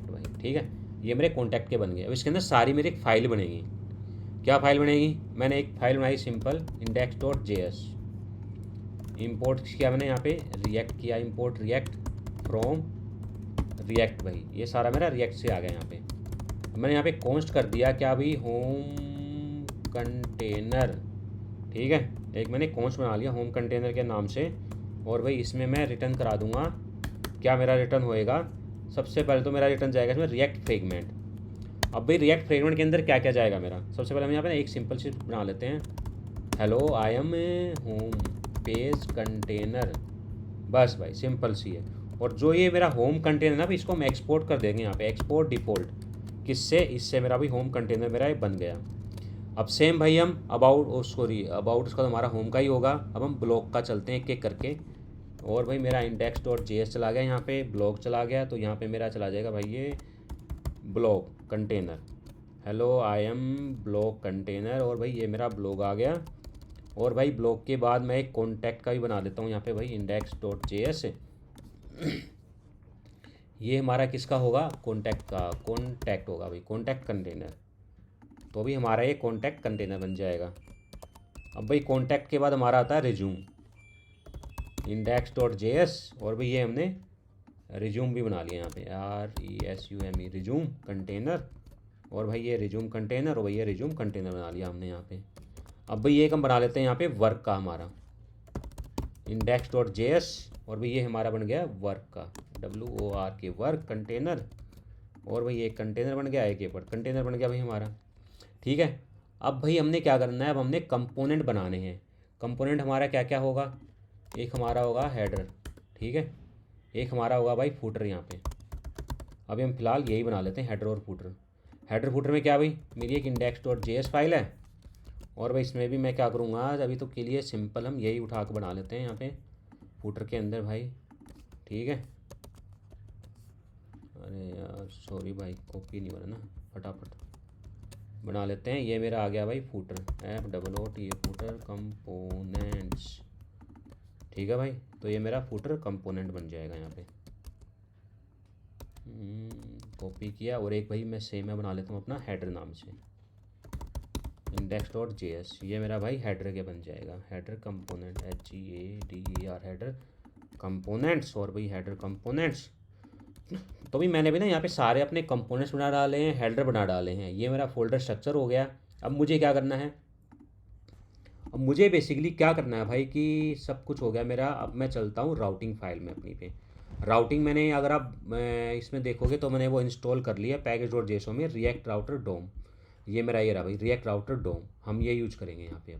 Speaker 1: भाई, ठीक है, ये मेरे कॉन्टैक्ट के बन गए। अब इसके अंदर सारी मेरी एक फ़ाइल बनेगी। क्या फ़ाइल बनेगी, मैंने एक फ़ाइल बनाई सिंपल index.js, इंपोर्ट किया मैंने यहाँ पे रिएक्ट किया, इंपोर्ट रिएक्ट फ्रॉम रिएक्ट भाई, ये सारा मेरा रिएक्ट से आ गया यहाँ पे। अब मैंने यहाँ पे कॉन्स्ट कर दिया क्या भाई, होम कंटेनर, ठीक है, एक मैंने कॉन्स्ट बना लिया होम कंटेनर के नाम से। और भाई इसमें मैं रिटर्न करा दूंगा, क्या मेरा रिटर्न होएगा, सबसे पहले तो मेरा रिटर्न जाएगा इसमें रिएक्ट फ्रेगमेंट। अब भाई रिएक्ट फ्रेगमेंट के अंदर क्या क्या जाएगा मेरा, सबसे पहले हम यहाँ पे एक सिंपल सी बना लेते हैं, hello I am home page container, बस भाई सिंपल सी है। और जो ये मेरा होम कंटेनर ना, इसको हम एक्सपोर्ट कर देंगे यहाँ पे, एक्सपोर्ट डिफ़ॉल्ट, किससे, इससे मेरा भी होम कंटेनर मेरा ये बन गया। अब सेम भाई हम अबाउट इसका तो हमारा होम का ही होगा। अब हम ब्लॉग का चलते हैं एक एक करके। और भाई मेरा index.js चला गया, यहाँ पे ब्लॉग चला गया, तो यहाँ पे मेरा चला जाएगा भाई ये blog container, hello I M blog container, और भाई ये मेरा ब्लॉग आ गया। और भाई ब्लॉग के बाद मैं एक कॉन्टैक्ट का भी बना देता हूँ यहाँ पे भाई index.js, ये हमारा किसका होगा, कॉन्टैक्ट का, कॉन्टैक्ट होगा भाई, कॉन्टैक्ट कंटेनर। तो भी हमारा ये कॉन्टैक्ट कंटेनर बन जाएगा। अब भाई कॉन्टैक्ट के बाद हमारा आता है रिज्यूम, index.js, और भाई ये हमने रिज्यूम भी बना लिया यहाँ पे, RESUME रिज्यूम कंटेनर, और भाई ये रिज्यूम कंटेनर, और भाई ये रिज्यूम कंटेनर बना लिया हमने यहाँ पे। अब भाई एक हम बना लेते हैं यहाँ पे वर्क का, हमारा index.js, और भाई ये हमारा बन गया वर्क का, WORK वर्क कंटेनर, और भाई एक कंटेनर बन गया, एक कंटेनर बन गया भाई हमारा, ठीक है। अब भाई हमने क्या करना है, अब हमने कंपोनेंट बनाने हैं। कंपोनेंट हमारा क्या क्या होगा, एक हमारा होगा हेडर, ठीक है, एक हमारा होगा भाई फूटर यहाँ पे। अभी हम फिलहाल यही बना लेते हैं, हेडर और फूटर। हेडर फूटर में क्या भाई, मेरी एक index.js फाइल है, और भाई इसमें भी मैं क्या करूँगा, अभी तो के लिए सिंपल हम यही उठा के बना लेते हैं यहाँ पे फूटर के अंदर भाई, ठीक है। अरे यार सॉरी भाई, कॉपी नहीं बना ना, फटाफट बना लेते हैं। ये मेरा आ गया भाई फूटर, FOOT फूटर कंपोनेंट्स, ठीक है भाई। तो ये मेरा फूटर कंपोनेंट बन जाएगा यहाँ पे, कॉपी किया और एक भाई मैं सेम मैं बना लेता हूँ अपना हेडर नाम से, index.js। ये मेरा भाई हेडर के बन जाएगा, header component, HEADER header components. और भाई हेडर कंपोनेंट्स तो भी मैंने भी ना यहाँ पे सारे अपने कंपोनेंट्स बना डाले हैं, हेडर बना डाले हैं। ये मेरा फोल्डर स्ट्रक्चर हो गया। अब मुझे क्या करना है, अब मुझे बेसिकली क्या करना है भाई कि सब कुछ हो गया मेरा। अब मैं चलता हूँ राउटिंग फाइल में अपनी पे। राउटिंग मैंने, अगर आप इसमें देखोगे तो मैंने वो इंस्टॉल कर लिया package.json में, रिएक्ट राउटर डोम। ये मेरा ये रहा भाई, रिएक्ट राउटर डोम। हम ये यूज करेंगे यहाँ पे।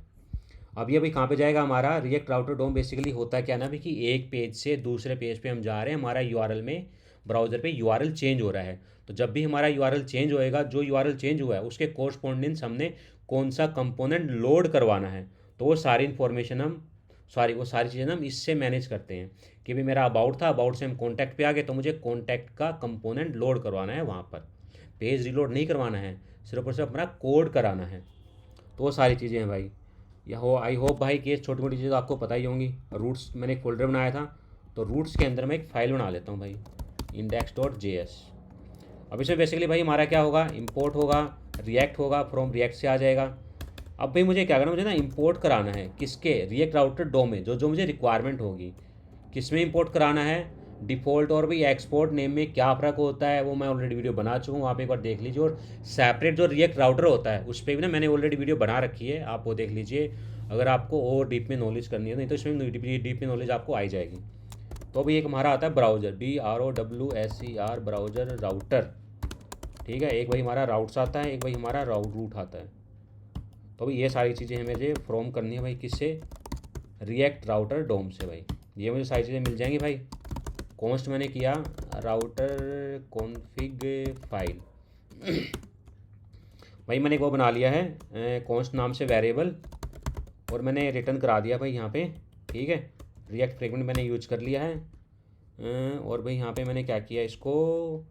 Speaker 1: अब ये भाई कहाँ पे जाएगा हमारा रिएक्ट राउटर डोम। बेसिकली होता क्या ना भाई कि एक पेज से दूसरे पेज पे हम जा रहे हैं, हमारा यूआरएल में ब्राउज़र पे यूआरएल चेंज हो रहा है। तो जब भी हमारा यूआरएल चेंज होएगा, जो यूआरएल चेंज हुआ है उसके कोरस्पॉन्डेंस हमने कौन सा कंपोनेंट लोड करवाना है, तो वो सारी इन्फॉर्मेशन हम वो सारी चीज़ें हम इससे मैनेज करते हैं। कि भाई मेरा अबाउट था, अबाउट से हम कॉन्टैक्ट पे आ गए, तो मुझे कॉन्टैक्ट का कंपोनेंट लोड करवाना है वहाँ पर। पेज रिलोड नहीं करवाना है, सिर्फ और सिर्फ अपना कोड कराना है। तो वो सारी चीज़ें हैं भाई। या हो आई होप भाई कि ये छोटी मोटी चीज़ें आपको पता ही होंगी। रूट्स मैंने एक फोल्डर बनाया था, तो रूट्स के अंदर मैं एक फ़ाइल बना लेता हूँ भाई, index.js। अब इसमें बेसिकली भाई हमारा क्या होगा, इंपोर्ट होगा, रिएक्ट होगा, फ्रॉम रिएक्ट से आ जाएगा। अब भाई मुझे क्या करना, मुझे ना इंपोर्ट कराना है किसके, रिएक्ट राउटर डोम में, जो जो मुझे रिक्वायरमेंट होगी। किस में इंपोर्ट कराना है, डिफ़ॉल्ट और भाई एक्सपोर्ट नेम में क्या फ़र्क होता है वो मैं ऑलरेडी वीडियो बना चुका हूँ, वहाँ पे एक बार देख लीजिए। और सेपरेट जो रिएक्ट राउटर होता है उस पर भी ना मैंने ऑलरेडी वीडियो बना रखी है, आप वो देख लीजिए अगर आपको और डीप में नॉलेज करनी है। नहीं तो इसमें डीप में नॉलेज आपको आई जाएगी। तो अभी एक हमारा आता है ब्राउज़र, BROWSER, ब्राउज़र राउटर। ठीक है, एक भाई हमारा राउट्स आता है, एक भाई हमारा रूट आता है। तो भाई ये सारी चीज़ें हमें मुझे फ्रॉम करनी है भाई, किससे, रिएक्ट राउटर डोम से भाई। ये मुझे सारी चीज़ें मिल जाएंगी भाई। कॉन्स्ट मैंने किया राउटर कॉन्फ़िग फाइल भाई मैंने वो बना लिया है कॉन्स्ट नाम से वेरिएबल, और मैंने रिटर्न करा दिया भाई यहाँ पे। ठीक है, रिएक्ट फ्रेगमेंट मैंने यूज कर लिया है। और भाई यहाँ पे मैंने क्या किया, इसको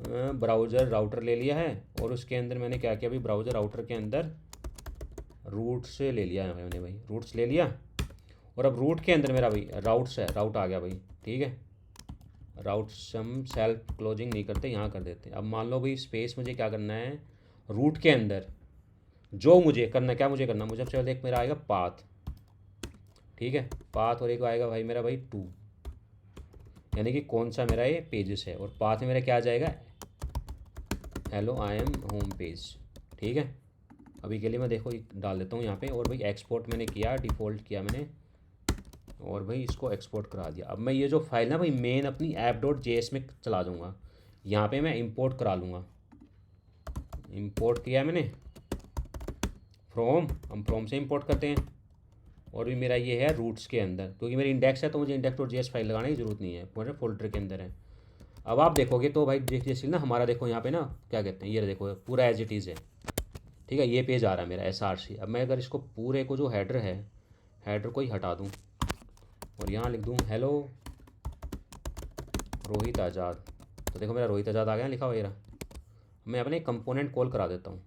Speaker 1: ब्राउज़र राउटर ले लिया है, और उसके अंदर मैंने क्या किया भाई, ब्राउज़र राउटर के अंदर रूट से ले लिया है मैंने भाई, रूट्स ले लिया। और अब रूट के अंदर मेरा भाई राउट्स है, राउट आ गया भाई। ठीक है, राउट्स हम सेल्फ क्लोजिंग नहीं करते, यहाँ कर देते हैं। अब मान लो भाई स्पेस मुझे क्या करना है, रूट के अंदर जो मुझे करना, क्या मुझे करना, मुझे सबसे पहले एक मेरा आएगा पाथ। ठीक है, पाथ, और एक आएगा भाई मेरा भाई 2, यानी कि कौन सा मेरा ये पेजेस है। और पाथ में मेरा क्या आ जाएगा, hello I am home page. ठीक है, अभी के लिए मैं देखो डाल देता हूँ यहाँ पे। और भाई एक्सपोर्ट मैंने किया, डिफ़ॉल्ट किया मैंने, और भाई इसको एक्सपोर्ट करा दिया। अब मैं ये जो फाइल ना भाई मेन अपनी app.js में चला दूँगा, यहाँ पे मैं इंपोर्ट करा लूँगा। इंपोर्ट किया मैंने फ्रॉम, हम फ्रॉम से इंपोर्ट करते हैं। और भी मेरा ये है रूट्स के अंदर, क्योंकि मेरी इंडेक्स है तो मुझे index.js फाइल लगाने की ज़रूरत नहीं है, पूरे फोल्डर के अंदर है। अब आप देखोगे तो भाई जैसे ना हमारा देखो यहाँ पे ना क्या कहते हैं, ये देखो पूरा एज इट इज़ है। ठीक है, ये पेज आ रहा है मेरा SRC। अब मैं अगर इसको पूरे को जो हेडर है, हेडर को ही हटा दूँ और यहाँ लिख दूँ हेलो रोहित आज़ाद, तो देखो मेरा रोहित आज़ाद आ गया लिखा हुआ। ये मैं अपने कंपोनेंट कॉल करा देता हूँ।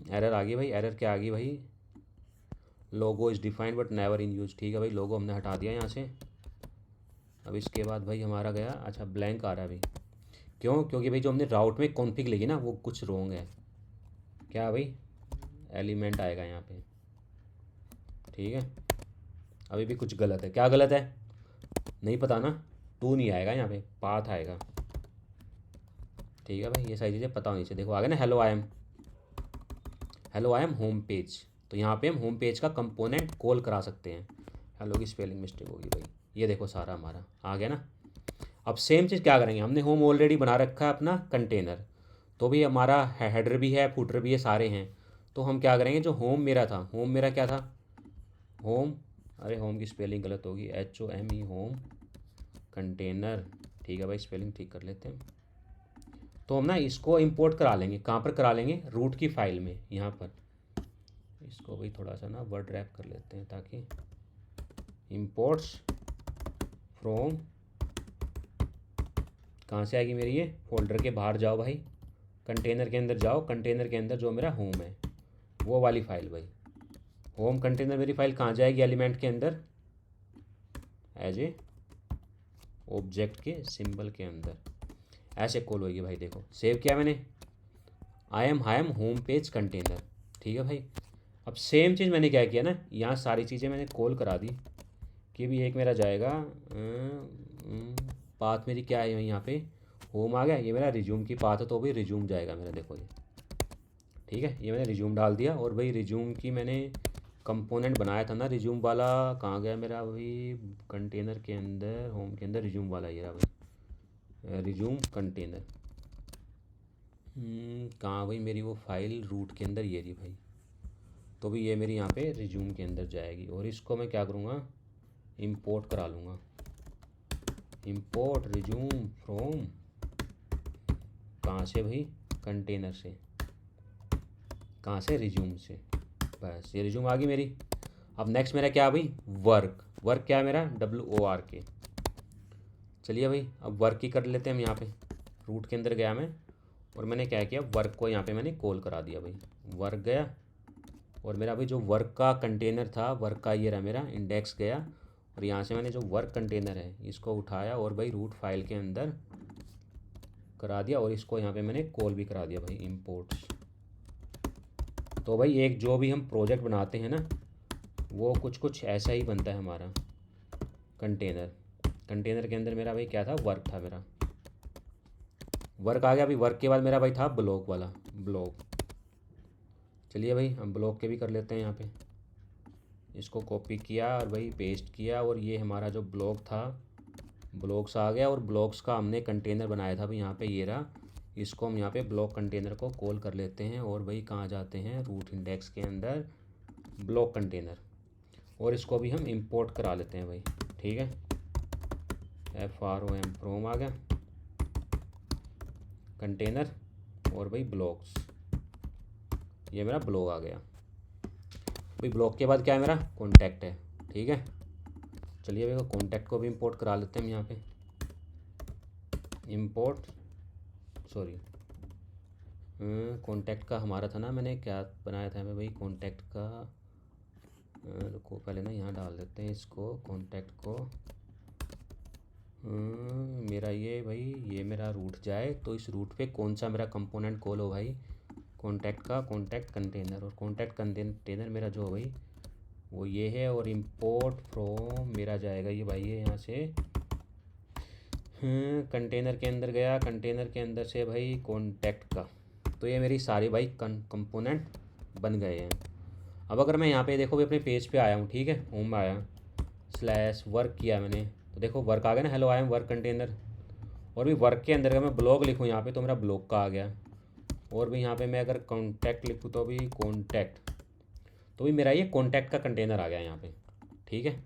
Speaker 1: एरर आ गई भाई, एरर क्या आ गई भाई, logo is defined but never in use. ठीक है भाई, लोगो हमने हटा दिया यहाँ से। अब इसके बाद भाई हमारा गया, अच्छा ब्लैंक आ रहा है भाई, क्यों, क्योंकि भाई जो हमने राउट में कॉन्फ़िग लिखी ना वो कुछ रॉन्ग है। क्या भाई, एलिमेंट आएगा यहाँ पे। ठीक है, अभी भी कुछ गलत है, क्या गलत है नहीं पता ना, 2 नहीं आएगा यहाँ पे, पाथ आएगा। ठीक है भाई, ये सारी चीज़ें पता होनी चाहिए। देखो आ गया ना, hello I am home page. तो यहाँ पे हम होम पेज का कंपोनेंट कॉल करा सकते हैं। हेलो की स्पेलिंग मिस्टेक होगी भाई, ये देखो सारा हमारा आ गया ना। अब सेम चीज़ क्या करेंगे, हमने होम ऑलरेडी बना रखा है अपना कंटेनर, तो भी हमारा हेडर भी है, फुटर भी है, सारे हैं। तो हम क्या करेंगे, जो होम मेरा था, होम मेरा क्या था, होम, अरे होम की स्पेलिंग गलत होगी, HOME होम कंटेनर। ठीक है भाई, स्पेलिंग ठीक कर लेते हैं। तो हम ना इसको इंपोर्ट करा लेंगे, कहाँ पर करा लेंगे, रूट की फाइल में, यहाँ पर। इसको भाई थोड़ा सा ना वर्ड रैप कर लेते हैं, ताकि इंपोर्ट्स फ्रॉम, कहाँ से आएगी मेरी, ये फोल्डर के बाहर जाओ भाई, कंटेनर के अंदर जाओ, कंटेनर के अंदर जो मेरा होम है वो वाली फ़ाइल भाई, होम कंटेनर मेरी फ़ाइल कहाँ जाएगी, एलिमेंट के अंदर, एज ए ऑब्जेक्ट के सिंबल के अंदर ऐसे कॉल होगी भाई। देखो सेव किया मैंने, आई एम होम पेज कंटेनर। ठीक है भाई। अब सेम चीज़ मैंने क्या किया ना, यहाँ सारी चीज़ें मैंने कॉल करा दी कि भी एक मेरा जाएगा पाथ मेरी क्या है यहाँ पे होम आ गया, ये मेरा रिज्यूम की पाथ है तो भी रिज्यूम जाएगा मेरा। देखो ये ठीक है, ये मैंने रिज्यूम डाल दिया। और भाई रिज्यूम की मैंने कंपोनेंट बनाया था ना रिज्यूम वाला, कहाँ गया मेरा भाई, कंटेनर के अंदर होम के अंदर रिज्यूम वाला ये रहा भाई, रिज्यूम कंटेनर। कहाँ भाई मेरी वो फाइल रूट के अंदर ये रही भाई। तो भी ये मेरी यहाँ पे रिज्यूम के अंदर जाएगी। और इसको मैं क्या करूँगा, इंपोर्ट करा लूँगा, इंपोर्ट रिज्यूम फ्रॉम, कहाँ से भाई, कंटेनर से, कहाँ से, रिज्यूम से। बस ये रिज्यूम आ गई मेरी। अब नेक्स्ट मेरा क्या भाई, वर्क। वर्क क्या है मेरा, WORK। चलिए भाई अब वर्क ही कर लेते हैं हम। यहाँ पे रूट के अंदर गया मैं और मैंने क्या किया, वर्क को यहाँ पे मैंने कॉल करा दिया भाई। वर्क गया और मेरा भाई जो वर्क का कंटेनर था, वर्क का ये रहा मेरा इंडेक्स गया। और यहाँ से मैंने जो वर्क कंटेनर है इसको उठाया और भाई रूट फाइल के अंदर करा दिया। और इसको यहाँ पे मैंने कॉल भी करा दिया भाई, इंपोर्ट्स। तो भाई एक जो भी हम प्रोजेक्ट बनाते हैं ना, वो कुछ कुछ ऐसा ही बनता है हमारा कंटेनर। कंटेनर के अंदर मेरा भाई क्या था, वर्क था मेरा। वर्क आ गया। अभी वर्क के बाद मेरा भाई था ब्लॉक वाला, ब्लॉक। चलिए भाई हम ब्लॉक के भी कर लेते हैं। यहाँ पे इसको कॉपी किया और भाई पेस्ट किया और ये हमारा जो ब्लॉक था, ब्लॉक्स आ गया। और ब्लॉक्स का हमने कंटेनर बनाया था भाई, यहाँ पे ये रहा। इसको हम यहाँ पे ब्लॉक कंटेनर को कॉल कर लेते हैं और भाई कहाँ जाते हैं, रूट इंडेक्स के अंदर ब्लॉक कंटेनर। और इसको भी हम इंपोर्ट करा लेते हैं भाई। ठीक है, FROM फ्रॉम आ गया कंटेनर और भाई ब्लॉक्स, ये मेरा ब्लॉक आ गया भाई। ब्लॉक के बाद क्या है मेरा, कॉन्टैक्ट है। ठीक है, चलिए भाई कॉन्टैक्ट को भी इंपोर्ट करा लेते हैं हम यहाँ पे। इंपोर्ट, सॉरी कॉन्टैक्ट का हमारा था ना, मैंने क्या बनाया था मैं भाई कॉन्टैक्ट का, को पहले ना यहाँ डाल देते हैं इसको, कॉन्टैक्ट को। मेरा ये भाई, ये मेरा रूट जाए तो इस रूट पे कौन सा मेरा कंपोनेंट कॉल हो भाई, कॉन्टैक्ट का कॉन्टैक्ट कंटेनर। और कॉन्टैक्ट कंटेनर मेरा जो भाई वो ये है। और इंपोर्ट फ्रॉम मेरा जाएगा ये भाई, ये यहाँ से कंटेनर के अंदर गया, कंटेनर के अंदर से भाई कॉन्टैक्ट का। तो ये मेरी सारी भाई कंपोनेंट बन गए हैं। अब अगर मैं यहाँ पे देखो भी अपने पेज पे आया हूँ, ठीक है, होम में आया, स्लैश वर्क किया मैंने, तो देखो वर्क आ गया ना, hello I M work container. और भी वर्क के अंदर अगर मैं ब्लॉक लिखूँ यहाँ पे तो मेरा ब्लॉक का आ गया। और भी यहाँ पे मैं अगर कॉन्टैक्ट लिखूँ तो भी कॉन्टैक्ट, तो भी मेरा ये कॉन्टैक्ट का कंटेनर आ गया यहाँ पे। ठीक है,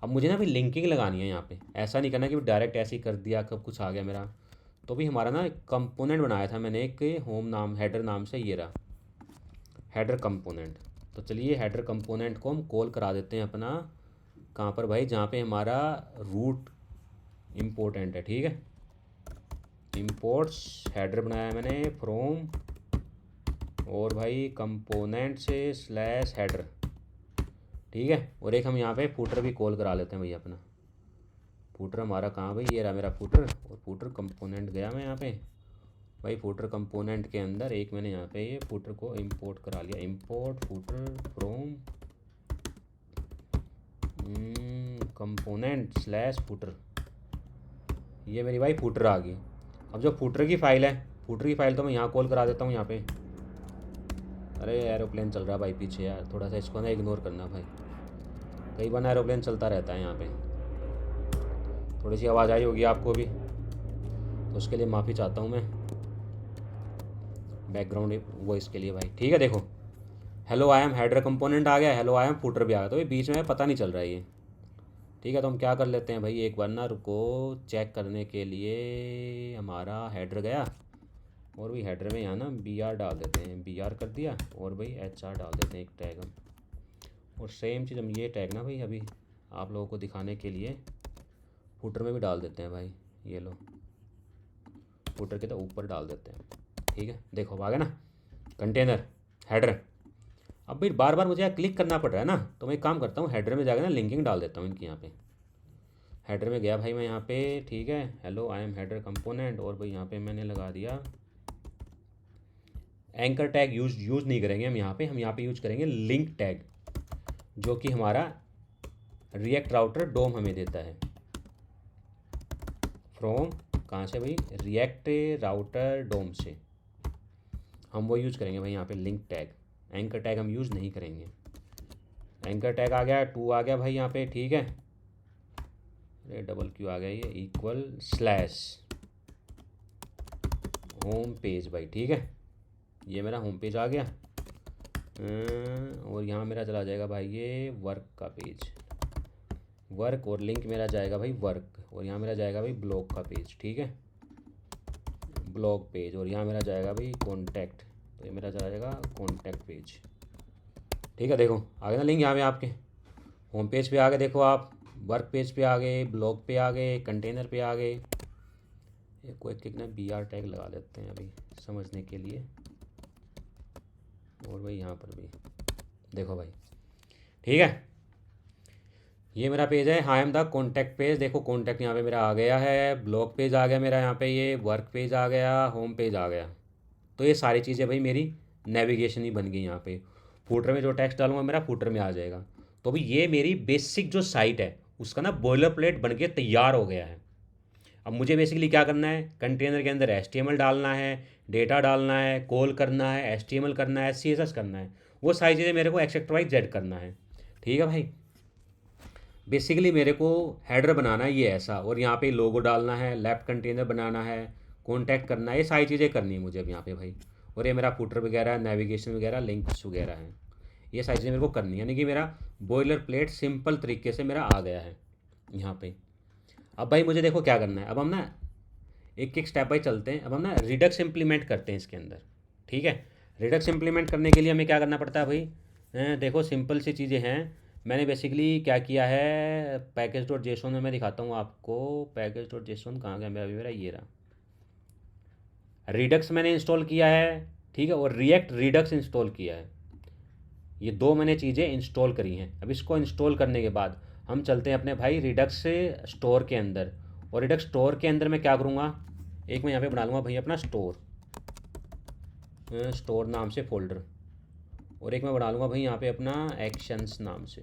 Speaker 1: अब मुझे ना भी लिंकिंग लगानी है यहाँ पे, ऐसा नहीं करना कि डायरेक्ट ऐसे ही कर दिया कब कुछ आ गया मेरा। तो भी हमारा ना कंपोनेंट बनाया था मैंने एक होम नाम, हेडर नाम से, ये रहा हेडर कंपोनेंट। तो चलिए हेडर कंपोनेंट को हम कॉल करा देते हैं अपना, कहाँ पर भाई, जहाँ पे हमारा रूट इम्पोर्टेंट है। ठीक है, इंपोर्ट्स हेडर बनाया है मैंने फ्रॉम, और भाई कंपोनेंट से स्लैश हेडर। ठीक है, और एक हम यहाँ पे फूटर भी कॉल करा लेते हैं भैया अपना। फूटर हमारा कहाँ भाई, ये रहा मेरा फूटर। और फूटर कंपोनेंट गया मैं यहाँ पे भाई, फूटर कंपोनेंट के अंदर एक मैंने यहाँ पे ये फूटर को इंपोर्ट करा लिया, import footer from component slash footer. ये मेरी भाई फूटर आ गई। अब जो फूटर की फ़ाइल है, फूटर की फ़ाइल तो मैं यहाँ कॉल करा देता हूँ यहाँ पे। अरे एरोप्लेन चल रहा है भाई पीछे यार, थोड़ा सा इसको ना इग्नोर करना भाई, कई बार एरोप्लेन चलता रहता है यहाँ पे। थोड़ी सी आवाज़ आई होगी आपको भी, तो उसके लिए माफ़ी चाहता हूँ मैं बैकग्राउंड वॉइस के लिए भाई। ठीक है, देखो hello I am header component आ गया, हेलो आई एम फूटर भी आ गया, तो ये बीच में पता नहीं चल रहा है ये। ठीक है, तो हम क्या कर लेते हैं भाई, एक बार ना रुको, चेक करने के लिए हमारा हेडर गया। और भाई हेडर में यहाँ ना BR डाल देते हैं, BR कर दिया। और भाई HR डाल देते हैं एक टैग हम। और सेम चीज़ हम ये टैग ना भाई अभी आप लोगों को दिखाने के लिए फुटर में भी डाल देते हैं भाई, ये लो फुटर के तो ऊपर डाल देते हैं। ठीक है, देखो अब आ गया ना कंटेनर हेडर। अब भाई बार बार मुझे यहाँ क्लिक करना पड़ रहा है ना, तो मैं एक काम करता हूँ, हेडर में जाकर ना लिंकिंग डाल देता हूँ इनकी यहाँ पे। हेडर में गया भाई मैं यहाँ पे, ठीक है, hello I am header component, और भाई यहाँ पे मैंने लगा दिया एंकर टैग। यूज़ नहीं करेंगे हम यहाँ पे यूज करेंगे लिंक टैग, जो कि हमारा रिएक्ट राउटर डोम हमें देता है। फ्रॉम कहाँ से भाई, रिएक्ट राउटर डोम से हम वो यूज़ करेंगे भाई यहाँ पे लिंक टैग। एंकर टैग हम यूज़ नहीं करेंगे। एंकर टैग आ गया, 2 आ गया भाई यहाँ पे, ठीक है, अरे डबल क्यू आ गया ये, इक्वल स्लैश होम पेज भाई, ठीक है, ये मेरा होम पेज आ गया। और यहाँ मेरा चला जाएगा भाई ये वर्क का पेज, वर्क, और लिंक मेरा जाएगा भाई वर्क, और यहाँ मेरा जाएगा भाई ब्लॉग का पेज, ठीक है, ब्लॉग पेज, और यहाँ मेरा जाएगा भाई कॉन्टैक्ट, तो ये मेरा चला जाएगा कॉन्टैक्ट पेज, ठीक है। देखो आ गया ना लिंक यहाँ पे आपके होम पेज पे आ गए, देखो आप वर्क पेज पे आ गए, ब्लॉग पे आ गए, कंटेनर पे आ गए। ये कोई एक ना BR टैग लगा देते हैं अभी समझने के लिए, और भाई यहाँ पर भी देखो भाई, ठीक है, ये मेरा पेज है, I am the contact page. देखो कॉन्टैक्ट यहाँ पे मेरा आ गया है, ब्लॉग पेज आ गया मेरा यहाँ पे, ये वर्क पेज आ गया, होम पेज आ गया। तो ये सारी चीज़ें भाई मेरी नेविगेशन ही बन गई। यहाँ पे फूटर में जो टेक्स्ट डालूंगा मेरा फूटर में आ जाएगा। तो भाई ये मेरी बेसिक जो साइट है उसका ना बॉयलर प्लेट बन के तैयार हो गया है। अब मुझे बेसिकली क्या करना है, कंटेनर के अंदर HTML डालना है, डेटा डालना है, कॉल करना है, HTML करना है, CSS करना है, वो सारी चीज़ें मेरे को XYZ करना है, ठीक है भाई। बेसिकली मेरे को हेडर बनाना है ये ऐसा, और यहाँ पे लोगो डालना है, लेफ्ट कंटेनर बनाना है, कॉन्टैक्ट करना है, ये सारी चीज़ें करनी है मुझे अब यहाँ पे भाई। और ये मेरा फुटर वगैरह, नेविगेशन वगैरह, लिंक्स वगैरह हैं, ये सारी चीज़ें मेरे को करनी है, यानी कि मेरा बॉयलर प्लेट सिंपल तरीके से मेरा आ गया है यहाँ पे। अब भाई मुझे देखो क्या करना है, अब हम ना एक एक स्टेप बाई चलते हैं। अब हम ना रिडक्स इम्प्लीमेंट करते हैं इसके अंदर, ठीक है। रिडक्स इम्प्लीमेंट करने के लिए हमें क्या करना पड़ता है भाई, देखो सिंपल सी चीज़ें हैं। मैंने बेसिकली क्या किया है, पैकेज डॉट जेसॉन में मैं दिखाता हूँ आपको। पैकेज डॉट जेसॉन कहाँ गया मेरा, अभी मेरा ये रहा। रिडक्स मैंने इंस्टॉल किया है, ठीक है, और रिएक्ट रिडक्स इंस्टॉल किया है। ये 2 मैंने चीज़ें इंस्टॉल करी हैं। अब इसको इंस्टॉल करने के बाद हम चलते हैं अपने भाई रिडक्स से स्टोर के अंदर, और रिडक्स स्टोर के अंदर मैं क्या करूँगा, एक मैं यहाँ पे बना लूँगा भाई अपना स्टोर नाम से फोल्डर, और एक मैं बना लूँगा भाई यहाँ पे अपना एक्शंस नाम से,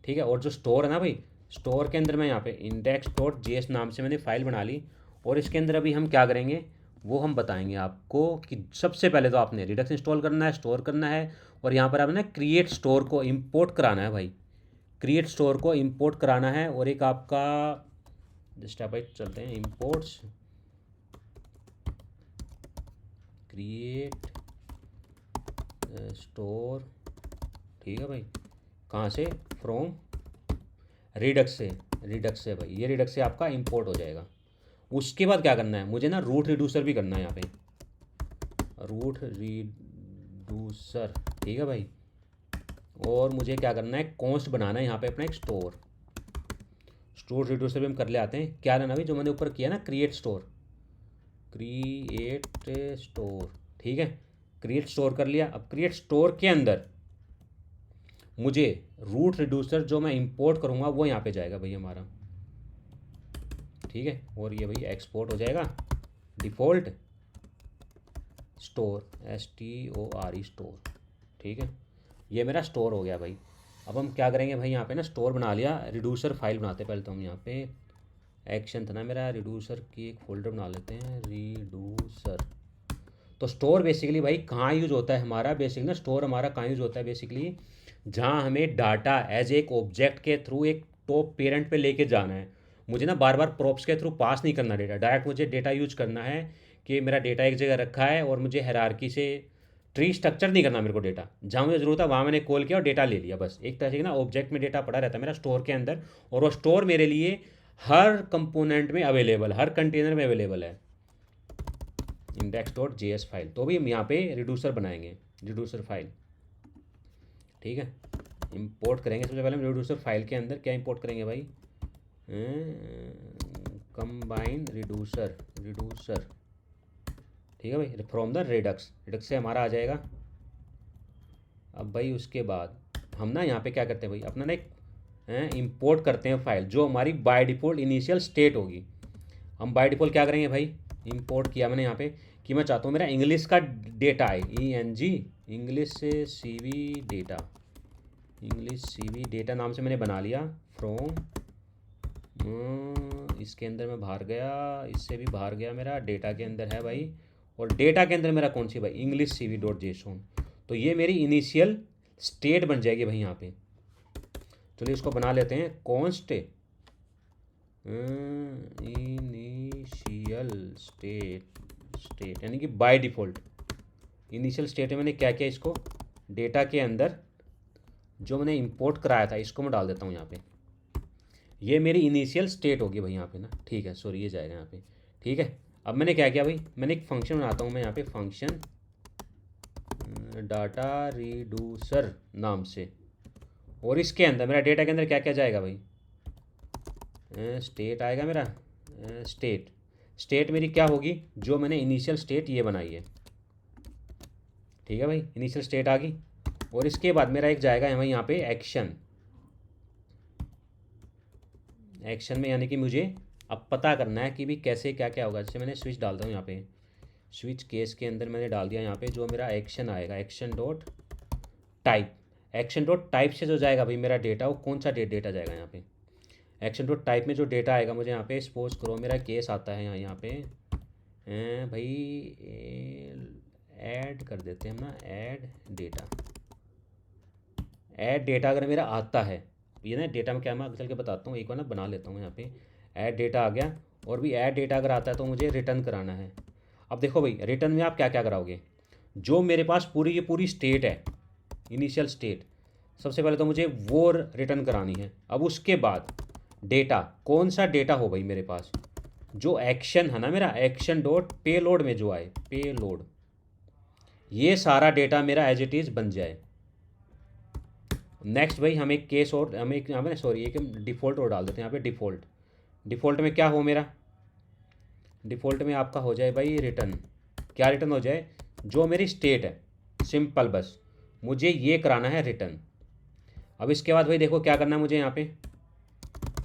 Speaker 1: ठीक है। और जो स्टोर है ना भाई, स्टोर के अंदर मैं यहाँ पे index.js नाम से मैंने फ़ाइल बना ली, और इसके अंदर अभी हम क्या करेंगे वो हम बताएंगे आपको। कि सबसे पहले तो आपने रिडक्स इंस्टॉल करना है, स्टोर करना है, और यहाँ पर आपने क्रिएट स्टोर को इंपोर्ट कराना है भाई, क्रिएट स्टोर को इंपोर्ट कराना है। और एक आपका स्टेप बाय चलते हैं, इंपोर्ट्स क्रिएट स्टोर, ठीक है भाई, कहाँ से, फ्रॉम रिडक्स से भाई, ये रिडक्स से आपका इंपोर्ट हो जाएगा। उसके बाद क्या करना है, मुझे ना रूट रिड्यूसर भी करना है यहाँ पे, रूट रिड्यूसर, ठीक है भाई। और मुझे क्या करना है, कॉन्स्ट बनाना है यहाँ पे अपना एक स्टोर रिड्यूसर भी हम कर ले आते हैं। क्या रहना भाई, जो मैंने ऊपर किया ना क्रिएट स्टोर, ठीक है, क्रिएट स्टोर कर लिया। अब क्रिएट स्टोर के अंदर मुझे रूट रिड्यूसर जो मैं इंपोर्ट करूँगा वो यहाँ पे जाएगा भाई हमारा, ठीक है। और ये भाई एक्सपोर्ट हो जाएगा डिफ़ॉल्ट स्टोर, STORE स्टोर, ठीक है, ये मेरा स्टोर हो गया भाई। अब हम क्या करेंगे भाई, यहाँ पे ना स्टोर बना लिया, रिड्यूसर फाइल बनाते हैं पहले तो हम। यहाँ पे एक्शन था ना मेरा, रिड्यूसर की एक फ़ोल्डर बना लेते हैं, रिड्यूसर। तो स्टोर बेसिकली भाई कहाँ यूज़ होता है हमारा, बेसिकली ना स्टोर हमारा कहाँ यूज़ होता है, बेसिकली जहाँ हमें डाटा एज एक ऑब्जेक्ट के थ्रू एक टॉप पेरेंट पे लेके जाना है। मुझे ना बार बार प्रॉप्स के थ्रू पास नहीं करना डेटा, डायरेक्ट मुझे डेटा यूज करना है कि मेरा डेटा एक जगह रखा है, और मुझे हायरार्की से ट्री स्ट्रक्चर नहीं करना मेरे को डेटा, जहाँ मुझे ज़रूरत है वहाँ मैंने कॉल किया और डेटा ले लिया, बस एक तरह से ना ऑब्जेक्ट में डेटा पड़ा रहता है मेरा स्टोर के अंदर। और वो स्टोर मेरे लिए हर कंपोनेंट में अवेलेबल, हर कंटेनर में अवेलेबल है, index.js फाइल। तो भी हम यहाँ पे रिड्यूसर बनाएंगे, रिड्यूसर फाइल, ठीक है, इंपोर्ट करेंगे। सबसे पहले हम रिड्यूसर फाइल के अंदर क्या इंपोर्ट करेंगे भाई, कंबाइन रिड्यूसर, ठीक है भाई, फ्रॉम द रिडक्स से हमारा आ जाएगा। अब भाई उसके बाद हम ना यहाँ पे क्या करते हैं भाई, अपना ना एक इंपोर्ट करते हैं फाइल जो हमारी बाय डिफ़ॉल्ट इनिशियल स्टेट होगी। हम बाय डिफ़ॉल्ट क्या करेंगे भाई, इंपोर्ट किया मैंने यहाँ पे कि मैं चाहता हूँ मेरा इंग्लिश का डेटा है, ENG इंग्लिश से CV data, English CV data नाम से मैंने बना लिया। फ्रॉम इसके अंदर मैं बाहर गया, इससे भी बाहर गया, मेरा डेटा के अंदर है भाई, और डेटा के अंदर मेरा कौन सी भाई, इंग्लिश CV.json। तो ये मेरी इनिशियल स्टेट बन जाएगी भाई यहाँ पे। चलिए इसको बना लेते हैं कॉन्स्ट इनिशियल स्टेट यानी कि बाय डिफ़ॉल्ट इनिशियल स्टेट में मैंने क्या किया, इसको डेटा के अंदर जो मैंने इंपोर्ट कराया था इसको मैं डाल देता हूँ यहाँ पे। ये मेरी इनिशियल स्टेट होगी भाई यहाँ पे ना, ठीक है, सॉरी ये जाएगा यहाँ पे, ठीक है। अब मैंने क्या किया भाई, मैंने एक फंक्शन बनाता हूँ मैं यहाँ पे, फंक्शन डाटा रिड्यूसर नाम से, और इसके अंदर मेरा डेटा के अंदर क्या क्या जाएगा भाई, स्टेट आएगा मेरा, स्टेट मेरी क्या होगी, जो मैंने इनिशियल स्टेट ये बनाई है, ठीक है भाई, इनिशियल स्टेट आ गई। और इसके बाद मेरा एक जाएगा यहाँ पे एक्शन में, यानी कि मुझे अब पता करना है कि भी कैसे क्या क्या होगा। जैसे मैंने स्विच डालता हूँ यहाँ पे, स्विच केस के अंदर मैंने डाल दिया यहाँ पे, जो मेरा एक्शन आएगा एक्शन डॉट टाइप से जो जाएगा भाई मेरा डेटा, वो कौन सा डेटा जाएगा यहाँ पे, एक्शन डॉट टाइप में जो डेटा आएगा मुझे यहाँ पे, सपोज करो मेरा केस आता है यहाँ पे भाई, ऐड कर देते हैं हम ना, ऐड डेटा अगर मेरा आता है, ये ना डेटा में क्या मैं आगे चल के बताता हूँ, एक बार ना बना लेता हूँ यहाँ पे, ऐड डेटा आ गया, और भी ऐड डेटा अगर आता है तो मुझे रिटर्न कराना है। अब देखो भाई रिटर्न में आप क्या क्या कराओगे, जो मेरे पास पूरी की पूरी स्टेट है, इनिशियल स्टेट, सबसे पहले तो मुझे वो रिटर्न करानी है। अब उसके बाद डेटा, कौन सा डेटा हो भाई मेरे पास, जो एक्शन है ना मेरा, एक्शन डॉट पेलोड में जो आए, पेलोड, ये सारा डेटा मेरा एज इट इज़ बन जाए। नेक्स्ट भाई हम एक केस और, हम एक यहाँ पे सॉरी एक डिफ़ॉल्ट और डाल देते हैं यहाँ पे, डिफ़ॉल्ट में क्या हो मेरा, डिफ़ॉल्ट में आपका हो जाए भाई रिटर्न, क्या रिटर्न हो जाए, जो मेरी स्टेट है, सिंपल, बस मुझे ये कराना है रिटर्न। अब इसके बाद भाई देखो क्या करना है मुझे, यहाँ पे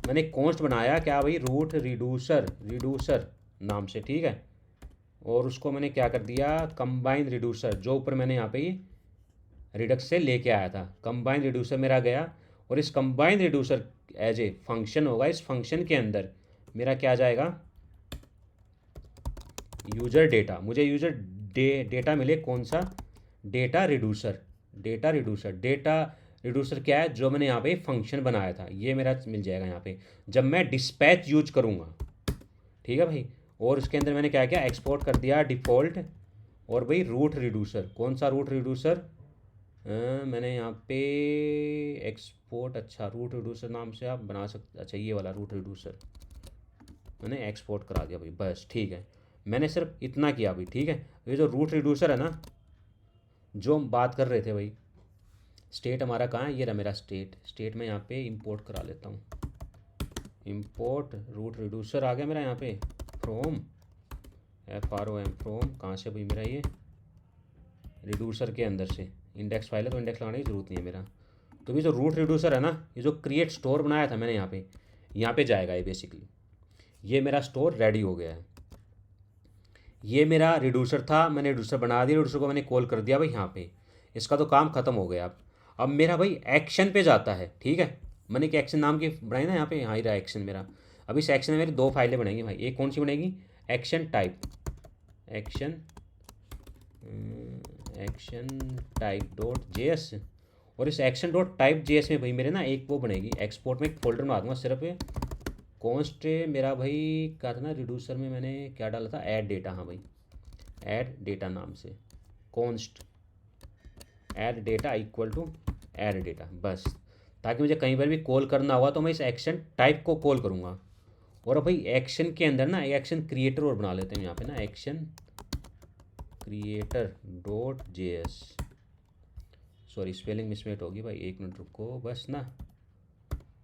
Speaker 1: मैंने कॉन्स्ट बनाया क्या भाई, रूट रिड्यूसर नाम से, ठीक है, और उसको मैंने क्या कर दिया, कंबाइन रिड्यूसर, जो ऊपर मैंने यहाँ पे ये रिडक्स से लेके आया था, कंबाइन रिड्यूसर मेरा गया, और इस combine reducer as a function होगा, इस फंक्शन के अंदर मेरा क्या जाएगा, यूजर डेटा, मुझे यूजर डेटा मिले, कौन सा, डेटा रिड्यूसर क्या है, जो मैंने यहाँ पे फंक्शन बनाया था, ये मेरा मिल जाएगा यहाँ पे जब मैं डिस्पैच यूज करूँगा, ठीक है भाई। और उसके अंदर मैंने क्या किया, एक्सपोर्ट कर दिया डिफ़ॉल्ट, और भाई रूट रिड्यूसर, कौन सा रूट रिड्यूसर, मैंने यहाँ पे एक्सपोर्ट, अच्छा रूट रिड्यूसर नाम से आप बना सकते, अच्छा ये वाला रूट रिड्यूसर मैंने एक्सपोर्ट करा दिया भाई, बस ठीक है, मैंने सिर्फ इतना किया भाई, ठीक है। ये जो रूट रिड्यूसर है ना, जो हम बात कर रहे थे भाई, स्टेट हमारा कहाँ है, ये रहा मेरा स्टेट में यहाँ पे इंपोर्ट करा लेता हूँ, इंपोर्ट रूट रिड्यूसर आ गया मेरा यहाँ पे, फ्रॉम FROM, फ्रॉम कहाँ से भाई मेरा, ये रिड्यूसर के अंदर से, इंडेक्स फाइल है तो इंडेक्स लगाने की ज़रूरत नहीं है मेरा। तो ये जो रूट रिड्यूसर है ना, ये जो क्रिएट स्टोर बनाया था मैंने यहाँ पे जाएगा ये, बेसिकली ये मेरा स्टोर रेडी हो गया है। ये मेरा रिड्यूसर था, मैंने रिड्यूसर बना दिया, रिड्यूसर को मैंने कॉल कर दिया भाई यहाँ पे, इसका तो काम खत्म हो गया। अब मेरा भाई एक्शन पे जाता है, ठीक है, मैंने एक एक्शन नाम की बनाई ना यहाँ पे, यहाँ ही रहा एक्शन मेरा। अब इस एक्शन में मेरी दो फाइलें बनेंगी भाई, एक कौन सी बनेगी, एक्शन टाइप .js, और इस एक्शन डॉट टाइप JS में भाई मेरे ना एक वो बनेगी, एक्सपोर्ट में एक फोल्डर बना दूंगा सिर्फ कॉन्स्ट मेरा भाई क्या था ना, रिड्यूसर में मैंने क्या डाला था, ऐड डेटा, हाँ भाई ऐड डेटा नाम से, const add data equal to add data, बस, ताकि मुझे कहीं पर भी कॉल करना हुआ तो मैं इस एक्शन टाइप को कॉल करूँगा। और अब भाई एक्शन के अंदर ना एक्शन क्रिएटर और बना लेते हैं यहाँ पे ना, action creator .js, sorry spelling mismatch होगी भाई, एक मिनट रुको बस ना,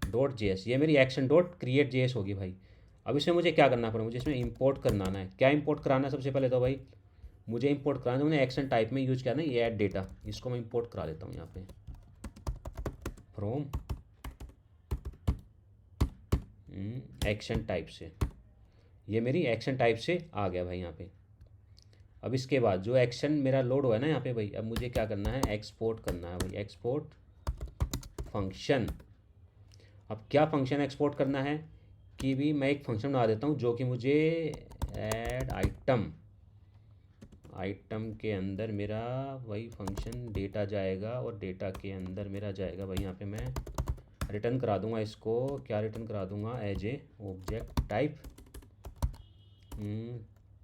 Speaker 1: .js, ये मेरी एक्शन डॉट क्रिएट JS होगी भाई। अब इसमें मुझे क्या करना पड़ेगा, मुझे इसमें इंपोर्ट करना है, क्या इंपोर्ट कराना है, सबसे पहले तो भाई मुझे इंपोर्ट कराना है, मैंने एक्शन टाइप में यूज किया ना ये ऐड डेटा, इसको मैं इंपोर्ट करा लेता हूँ यहाँ पे, फ्रॉम एक्शन टाइप से, ये मेरी एक्शन टाइप से आ गया भाई यहाँ पे। अब इसके बाद जो एक्शन मेरा लोड हुआ है ना यहाँ पे भाई, अब मुझे क्या करना है, एक्सपोर्ट करना है भाई, एक्सपोर्ट फंक्शन। अब क्या फंक्शन एक्सपोर्ट करना है कि भी मैं एक फंक्शन बना देता हूँ जो कि मुझे ऐड आइटम, आइटम के अंदर मेरा वही फंक्शन डेटा जाएगा और डेटा के अंदर मेरा जाएगा भाई यहाँ पे मैं रिटर्न करा दूंगा इसको, क्या रिटर्न करा दूंगा, as a object type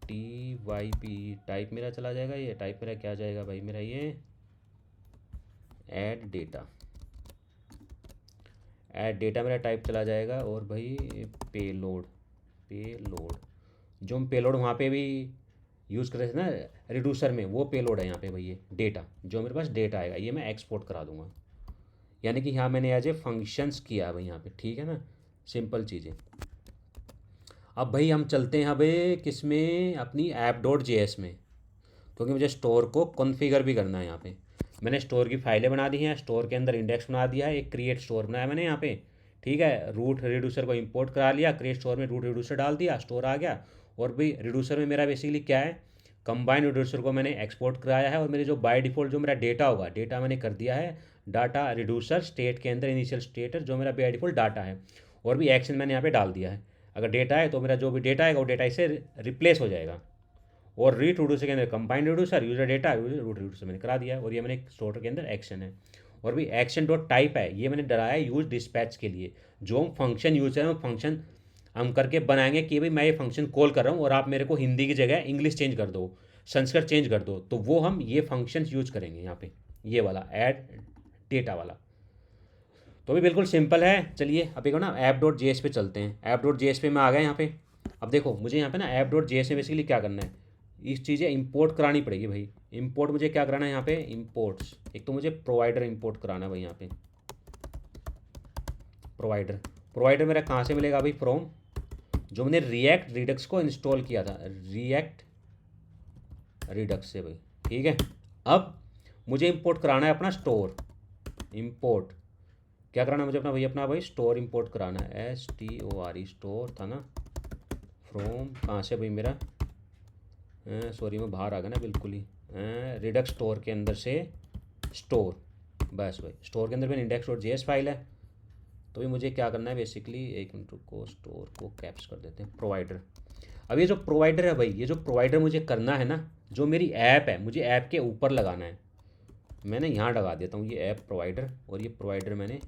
Speaker 1: TYP type मेरा चला जाएगा। ये टाइप मेरा क्या जाएगा भाई, मेरा ये ऐड डेटा, ऐड डेटा मेरा टाइप चला जाएगा। और भाई पेलोड, पेलोड जो हम पेलोड वहाँ पे भी यूज़ कर रहे थे ना रिड्यूसर में, वो पेलोड है यहाँ पे भाई, ये डेटा जो मेरे पास डेटा आएगा ये मैं एक्सपोर्ट करा दूंगा। यानी कि यहाँ मैंने एज ए फंक्शंस किया भाई यहाँ पे, ठीक है ना, सिंपल चीज़ें। अब भाई हम चलते हैं भाई किस में, अपनी app.js में, क्योंकि मुझे स्टोर को कॉन्फ़िगर भी करना है। यहाँ पे मैंने स्टोर की फाइलें बना दी हैं, स्टोर के अंदर इंडेक्स बना दिया है, एक क्रिएट स्टोर बनाया मैंने यहाँ पे, ठीक है। रूट रिड्यूसर को इंपोर्ट करा लिया, क्रिएट स्टोर में रूट रिड्यूसर डाल दिया, स्टोर आ गया। और भाई रिड्यूसर में मेरा बेसिकली क्या है, कंबाइन रिड्यूसर को मैंने एक्सपोर्ट कराया है। और मेरे जो बाय डिफ़ॉल्ट जो मेरा डेटा होगा, डेटा मैंने कर दिया है डाटा रिड्यूसर स्टेट के अंदर, इनिशियल स्टेट जो मेरा बाय डिफ़ॉल्ट डाटा है। और भी एक्शन मैंने यहाँ पे डाल दिया है, अगर डेटा है तो मेरा जो भी डेटा आएगा वो डेटा इससे रिप्लेस हो जाएगा। और रीट रिड्यूसर के अंदर combined reducer, user data, root reducer मैंने करा दिया है। और ये मैंने स्टोर के अंदर एक्शन है। और भी एक्शन डॉट टाइप है, ये मैंने डराया यूज डिस्पैच के लिए। जो हम फंक्शन यूज करें वो फंक्शन हम करके बनाएंगे कि भाई मैं ये फंक्शन कॉल कर रहा हूँ और आप मेरे को हिंदी की जगह इंग्लिश चेंज कर दो, संस्कृत चेंज कर दो, तो वो हम ये फंक्शन यूज करेंगे यहाँ पे, ये वाला ऐड डेटा वाला। तो भी बिल्कुल सिंपल है। चलिए अब एक ना app.js पे चलते हैं। app.js पे मैं आ गया यहाँ पे। अब देखो मुझे यहाँ पे ना app.js में बेसिकली क्या करना है, इस चीज़ें इंपोर्ट करानी पड़ेगी भाई। इंपोर्ट मुझे क्या कराना है यहाँ पे, इंपोर्ट्स। एक तो मुझे प्रोवाइडर इंपोर्ट कराना है भाई यहाँ पे, प्रोवाइडर। प्रोवाइडर मेरा कहाँ से मिलेगा भाई, फ्रॉम जो मैंने रिएक्ट रिडक्स को इंस्टॉल किया था, रिएक्ट रिडक्स से भाई, ठीक है। अब मुझे इंपोर्ट कराना है अपना स्टोर, इंपोर्ट क्या कराना है मुझे अपना भाई, अपना भाई स्टोर इंपोर्ट कराना है, STORE स्टोर था ना, फ्रॉम कहाँ से भाई मेरा, सॉरी मैं बाहर आ गया ना बिल्कुल ही, रिडक्स स्टोर के अंदर से स्टोर, बस भाई स्टोर के अंदर में index.js फाइल है। तो ये मुझे क्या करना है बेसिकली, एक मिनट रुको, स्टोर को कैप्स कर देते हैं, प्रोवाइडर। अब ये जो प्रोवाइडर है भाई, ये जो प्रोवाइडर मुझे करना है ना, जो मेरी ऐप है मुझे ऐप के ऊपर लगाना है। मैंने यहाँ लगा देता हूँ ये ऐप प्रोवाइडर, और ये प्रोवाइडर मैंने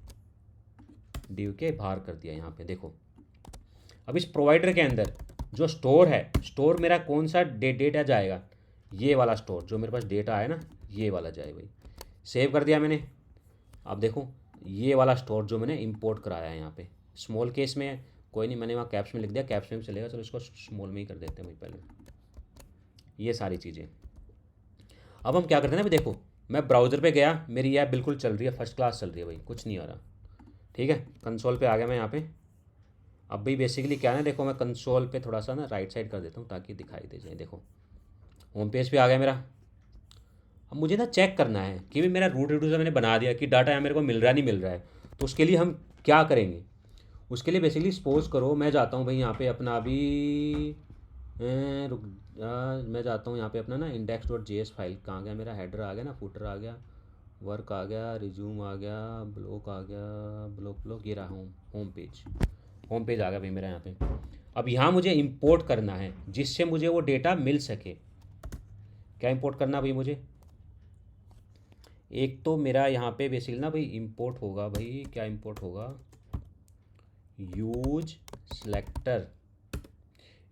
Speaker 1: डिव के बाहर कर दिया यहाँ पे देखो। अब इस प्रोवाइडर के अंदर जो स्टोर है, स्टोर मेरा कौन सा डेटा जाएगा, ये वाला स्टोर जो मेरे पास डेटा है ना, ये वाला जाए भाई। सेव कर दिया मैंने। अब देखो ये वाला स्टोर जो मैंने इंपोर्ट कराया है यहाँ पे, स्मॉल केस में है, कोई नहीं मैंने वहाँ कैप्स में लिख दिया, कैप्स में भी चलेगा, चलो इसको स्मॉल में ही कर देते हैं भाई पहले, ये सारी चीज़ें। अब हम क्या करते हैं ना भाई, देखो मैं ब्राउज़र पे गया, मेरी ऐप बिल्कुल चल रही है, फर्स्ट क्लास चल रही है भाई, कुछ नहीं हो रहा, ठीक है। कंसोल पे आ गया मैं यहाँ पे। अब भी बेसिकली क्या है, देखो मैं कंसोल पे थोड़ा सा ना राइट साइड कर देता हूँ ताकि दिखाई दे जाए। देखो होम पेज पे आ गया मेरा। अब मुझे ना चेक करना है कि भाई मेरा रूट रिड्यूसर मैंने बना दिया कि डाटा यहाँ मेरे को मिल रहा नहीं मिल रहा है, तो उसके लिए हम क्या करेंगे। उसके लिए बेसिकली सपोज करो मैं जाता हूँ भाई यहाँ पे अपना अभी मैं जाता हूँ यहाँ पे अपना ना index.js फाइल, कहाँ गया मेरा, हेडर आ गया ना, फुटर आ गया, वर्क आ गया, रिज्यूम आ गया, ब्लॉक आ गया, ब्लॉक ये रहा, होम पेज आ गया भाई मेरा यहाँ पे। अब यहाँ मुझे इंपोर्ट करना है जिससे मुझे वो डेटा मिल सके। क्या इंपोर्ट करना भाई मुझे, एक तो मेरा यहाँ पे बेसिकली ना भाई इंपोर्ट होगा भाई, क्या इंपोर्ट होगा, use selector.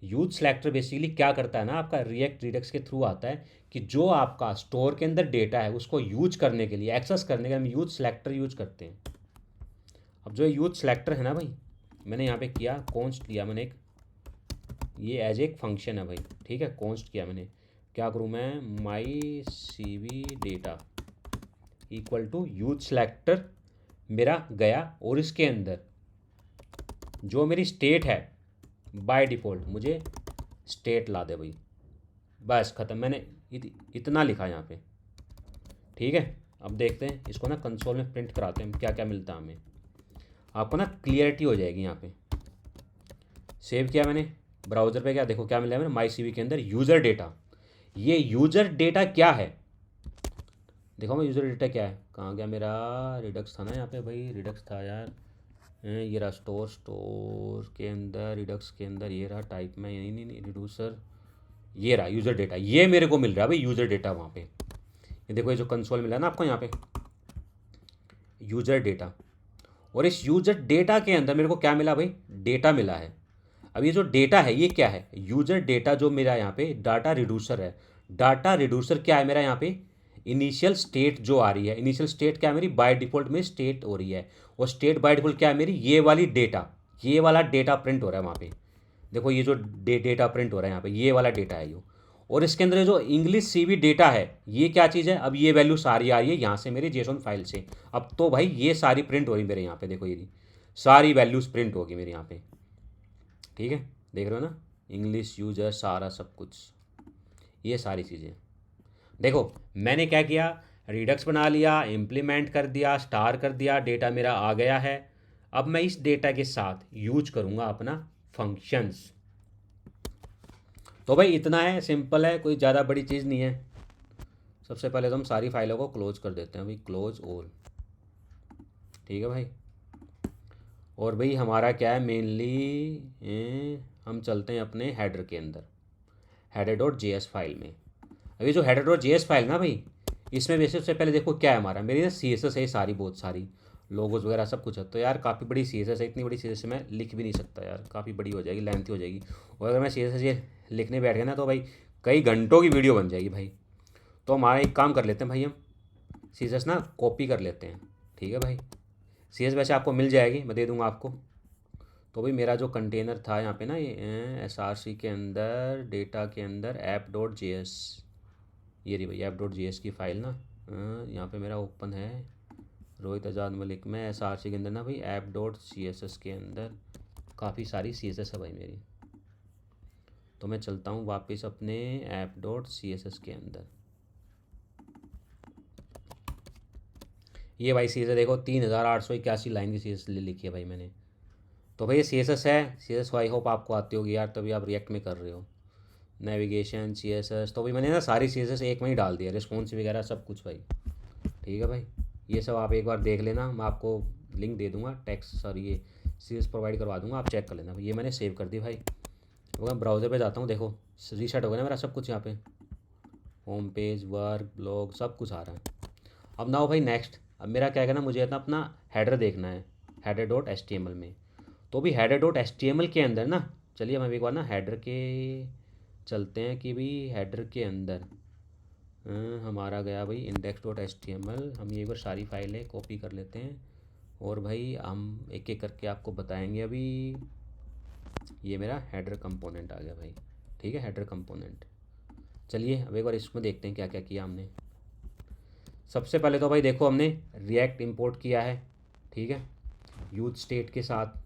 Speaker 1: Use selector basically क्या करता है ना, आपका रिएक्ट रिडक्स के थ्रू आता है कि जो आपका स्टोर के अंदर डेटा है उसको यूज करने के लिए, एक्सेस करने के लिए हम यूज सेलेक्टर यूज करते हैं। अब जो यूज सेलेक्टर है ना भाई, मैंने यहाँ पे किया कॉन्स्ट लिया मैंने एक, ये एज एक फंक्शन है भाई, ठीक है। कॉन्स्ट किया मैंने, क्या करूँ मैं, my CV data equal to use selector मेरा गया, और इसके अंदर जो मेरी स्टेट है बाय डिफ़ॉल्ट मुझे स्टेट ला दे भाई, बस ख़त्म। मैंने इतना लिखा यहाँ पे, ठीक है। अब देखते हैं इसको ना कंसोल में प्रिंट कराते हैं क्या क्या मिलता है हमें, आपको ना क्लियरिटी हो जाएगी यहाँ पे। सेव किया मैंने, ब्राउज़र पे, क्या देखो क्या मिला है मैंने माई CV के अंदर यूज़र डेटा। ये यूज़र डेटा क्या है, देखो मैं यूज़र डेटा क्या है, कहाँ गया मेरा, रिडक्स था ना यहाँ पे भाई, रिडक्स था यार, ये रहा स्टोर के अंदर, रिडक्स के अंदर ये रहा, टाइप में यही नहीं रिड्यूसर, ये रहा यूज़र डेटा, ये मेरे को मिल रहा है भाई यूज़र डेटा वहाँ पे। ये देखो ये जो कंसोल मिला ना आपको यहाँ पे यूज़र डेटा, और इस यूज़र डेटा के अंदर मेरे को क्या मिला भाई, डेटा मिला है। अब ये जो डेटा है ये क्या है, यूज़र डेटा जो मेरा यहाँ पे डाटा रिड्यूसर है। डाटा रिड्यूसर क्या है मेरा यहाँ पे, इनिशियल स्टेट जो आ रही है, इनिशियल स्टेट क्या है मेरी, बाय डिफ़ॉल्ट में स्टेट हो रही है, और स्टेट बाय डिफ़ॉल्ट क्या है मेरी, ये वाली डेटा, ये वाला डेटा प्रिंट हो रहा है वहाँ पे। देखो ये जो डेटा प्रिंट हो रहा है यहाँ पे, ये वाला डेटा है यो। और इसके अंदर जो इंग्लिश CV डेटा है ये क्या चीज़ है, अब ये वैल्यू सारी आ रही है यहाँ से मेरी जेसॉन फाइल से। अब तो भाई ये सारी प्रिंट हो रही मेरे यहाँ पे, देखो ये सारी वैल्यूज़ प्रिंट होगी मेरे यहाँ पे, ठीक है, देख रहे हो ना, इंग्लिश यूजर सारा सब कुछ, ये सारी चीज़ें। देखो मैंने क्या किया, रिडक्स बना लिया, इम्प्लीमेंट कर दिया, स्टार कर दिया, डेटा मेरा आ गया है। अब मैं इस डेटा के साथ यूज करूँगा अपना फंक्शंस। तो भाई इतना है, सिंपल है, कोई ज़्यादा बड़ी चीज़ नहीं है। सबसे पहले तो हम सारी फाइलों को क्लोज कर देते हैं भाई, क्लोज ऑल, ठीक है भाई। और भाई हमारा क्या है मेनली, हम चलते हैं अपने हेडर के अंदर, header.js फाइल में। अभी जो header.js फाइल ना भाई, इसमें वैसे सबसे पहले देखो क्या है हमारा, मेरी ना CSS है सारी, बहुत सारी लोगोज वगैरह सब कुछ है। तो यार काफ़ी बड़ी CSS है, इतनी बड़ी CSS मैं लिख भी नहीं सकता यार, काफ़ी बड़ी हो जाएगी, लेंथी हो जाएगी। और अगर मैं CSS ये लिखने बैठ गया ना तो भाई कई घंटों की वीडियो बन जाएगी भाई। तो हमारा एक काम कर लेते हैं भाई, हम CSS ना कॉपी कर लेते हैं, ठीक है भाई। CSS वैसे आपको मिल जाएगी, मैं दे दूँगा आपको। तो भाई मेरा जो कंटेनर था यहाँ पे ना, ये SRC के अंदर, डेटा के अंदर app.js, ये रही भाई app.js की फ़ाइल ना, यहाँ पे मेरा ओपन है रोहित आज़ाद मलिक में, SRC के अंदर ना भाई app.css के अंदर काफ़ी सारी CSS है भाई मेरी। तो मैं चलता हूँ वापस अपने app.css के अंदर, ये भाई CSS देखो 3881 लाइन की CSS लिखी है भाई मैंने। तो भाई ये CSS है, CSS आई होप आपको आती होगी यार, तभी आप रिएक्ट में कर रहे हो। नेविगेशन CSS, तो भाई मैंने ना सारी CSS एक में ही डाल दिया, रिस्पॉन्स वगैरह सब कुछ भाई, ठीक है भाई। ये सब आप एक बार देख लेना, मैं आपको लिंक दे दूंगा, टेक्स्ट सॉरी ये CSS प्रोवाइड करवा दूंगा, आप चेक कर लेना। ये मैंने सेव कर दी भाई। तो मैं ब्राउज़र पे जाता हूँ, देखो रीसेट हो गया ना मेरा सब कुछ, यहाँ पे होम पेज, वर्क, ब्लॉग सब कुछ आ रहा है। अब ना हो भाई नेक्स्ट, अब मेरा क्या है ना, मुझे अपना हेडर देखना है header.html में। तो भी header.html के अंदर ना, चलिए हम एक बार ना हेडर के चलते हैं कि भाई हेडर के अंदर हमारा गया भाई index.html। हम ये एक बार सारी फाइलें कॉपी कर लेते हैं, और भाई हम एक एक करके आपको बताएंगे। अभी ये मेरा हेडर कंपोनेंट आ गया भाई, ठीक है, हेडर कंपोनेंट। चलिए अब एक बार इसमें देखते हैं क्या क्या किया हमने। सबसे पहले तो भाई देखो हमने रिएक्ट इंपोर्ट किया है, ठीक है, यूज स्टेट के साथ।